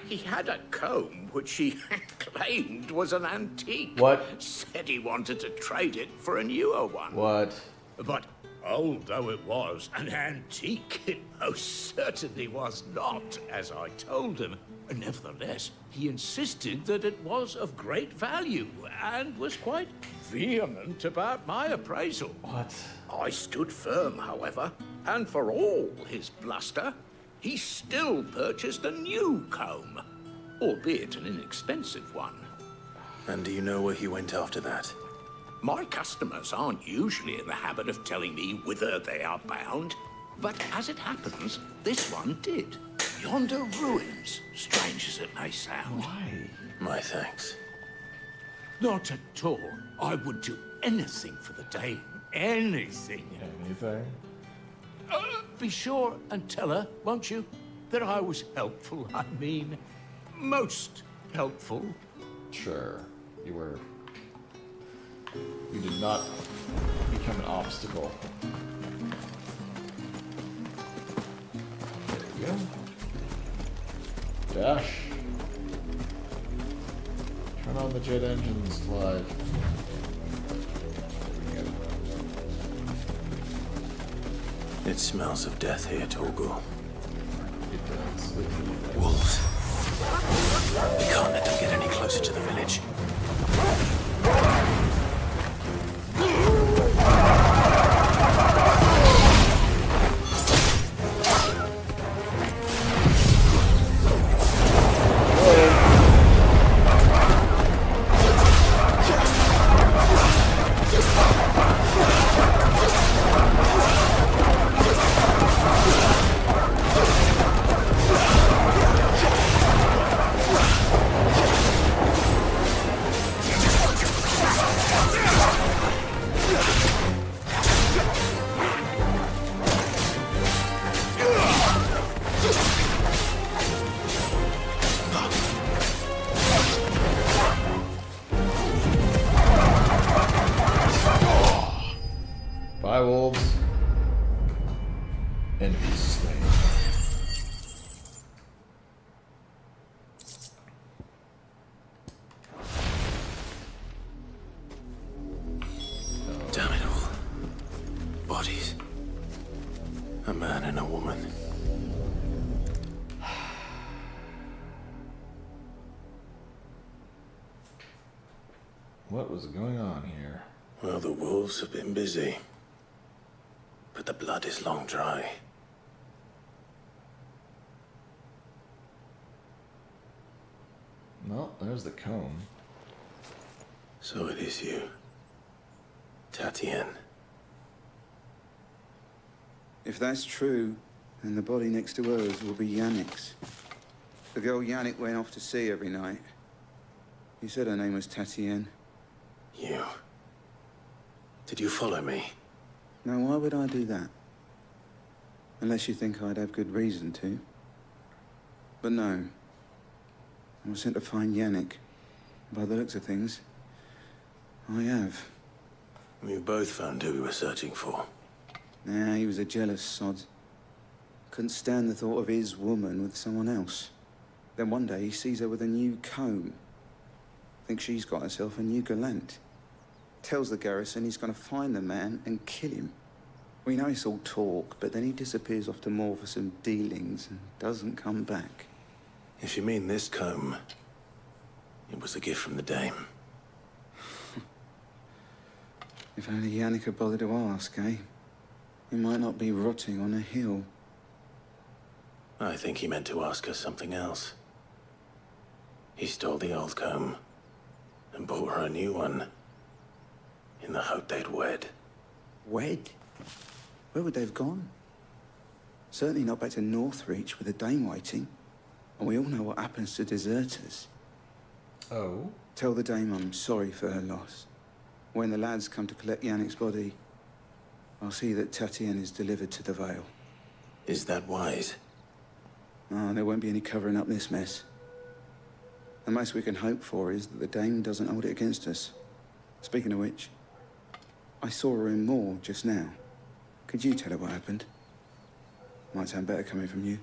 He had a comb which he claimed was an antique. What? Said he wanted to trade it for a newer one. What? But old though it was, an antique it most certainly was not, as I told him. Nevertheless, he insisted that it was of great value and was quite vehement about my appraisal. What? I stood firm, however, and for all his bluster, he still purchased a new comb, albeit an inexpensive one. And do you know where he went after that? My customers aren't usually in the habit of telling me whither they are bound, but as it happens, this one did. Yonder ruins, strange as it may sound. Why? My thanks. Not at all. I would do anything for the dame. Anything. Anything? Be sure and tell her, won't you, that I was helpful. I mean, most helpful. Sure. You were. You did not become an obstacle. There we go. Dash. Turn on the jet engines, Clive. There we go. It smells of death here, Torgal. It does. Wolves. We can't let them get any closer to the village. Bye, wolves. Enemies slain. Damn it all. Bodies. A man and a woman. What was going on here? Well, the wolves have been busy. But the blood is long dry. Well, there's the comb. So it is you. Tatienne. If that's true, then the body next to hers will be Yannick's. The girl Yannick went off to see every night. He said her name was Tatienne. You. Did you follow me? Now, why would I do that? Unless you think I'd have good reason to. But no. I was sent to find Yannick. By the looks of things, I have. We both found who we were searching for. Nah, he was a jealous sod. Couldn't stand the thought of his woman with someone else. Then one day he sees her with a new comb. Thinks she's got herself a new gallant. Tells the garrison he's going to find the man and kill him. We know it's all talk, but then he disappears off to Moor for some dealings and doesn't come back. If you mean this comb, it was a gift from the dame. If only Yannick had bothered to ask, eh? He might not be rotting on a hill. I think he meant to ask her something else. He stole the old comb and bought her a new one in the hope they'd wed. Wed? Where would they have gone? Certainly not back to Northreach with a dame waiting. And we all know what happens to deserters. Oh? Tell the dame I'm sorry for her loss. When the lads come to collect Yannick's body, I'll see that Tatienne is delivered to the Vale. Is that wise? Oh, there won't be any covering up this mess. The most we can hope for is that the Dame doesn't hold it against us. Speaking of which, I saw her in Moor just now. Could you tell her what happened? Might sound better coming from you.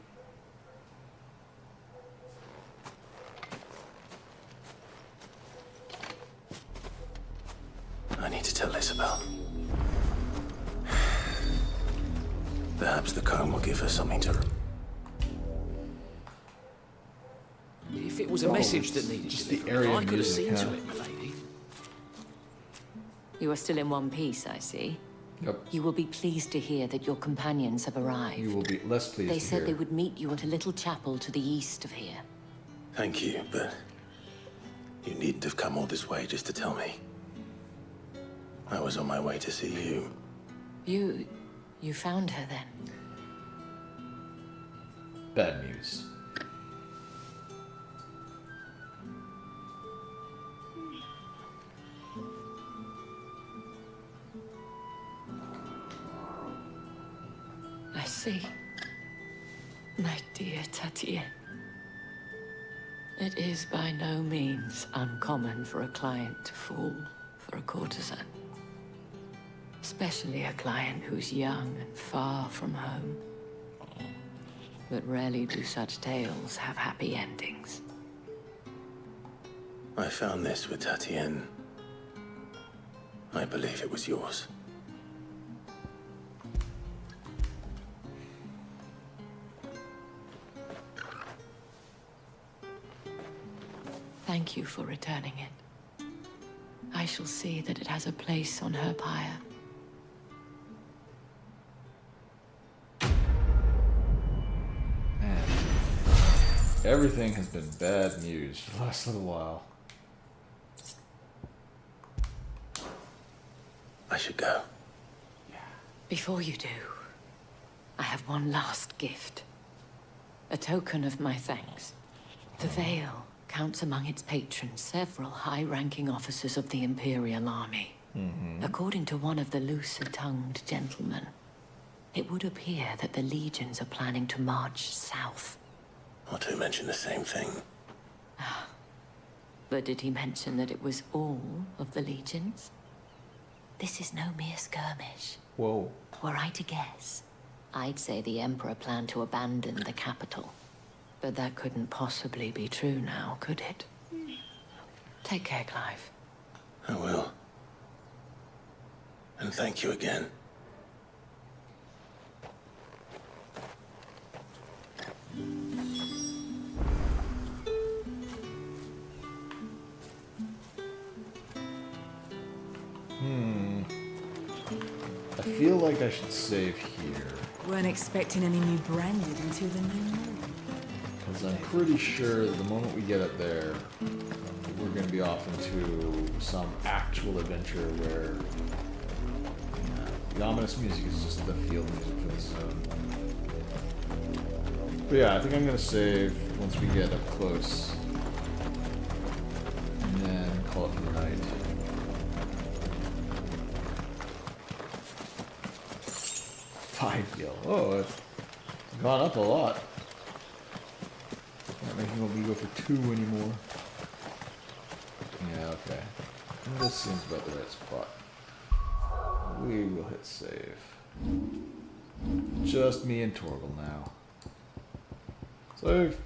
I need to tell Isabel. Perhaps the comb will give her something to... If it was a message that needed delivering, I could have seen to it, milady. You are still in one piece, I see. Yep. You will be pleased to hear that your companions have arrived. You will be less pleased They to said hear. they would meet you at a little chapel to the east of here. Thank you, but you needn't have come all this way just to tell me. I was on my way to see you. You found her then? Bad news. I see. My dear Tatienne. It is by no means uncommon for a client to fall for a courtesan. Especially a client who's young and far from home. But rarely do such tales have happy endings. I found this with Tatienne. I believe it was yours. Thank you for returning it. I shall see that it has a place on her pyre. Man, everything has been bad news for the last little while. I should go. Before you do, I have one last gift. A token of my thanks. The Vale counts among its patrons several high-ranking officers of the Imperial Army. According to one of the looser-tongued gentlemen, it would appear that the legions are planning to march south. Not to mention the same thing. But did he mention that it was all of the legions? This is no mere skirmish. Whoa. Were I to guess, I'd say the Emperor planned to abandon the capital. But that couldn't possibly be true now, could it? Take care, Clive. I will. And thank you again. I feel like I should save here. Weren't expecting any new branded until the new moon. Because I'm pretty sure that the moment we get up there, we're going to be off into some actual adventure where the ominous music is just the field music for the zone. But yeah, I think I'm going to save once we get up close. And then call it for the night. Five gil. Oh, it's gone up a lot. Not making what we go for 2 anymore. Yeah, okay. This seems about the right spot. We will hit save. Just me and Torgal now. Save.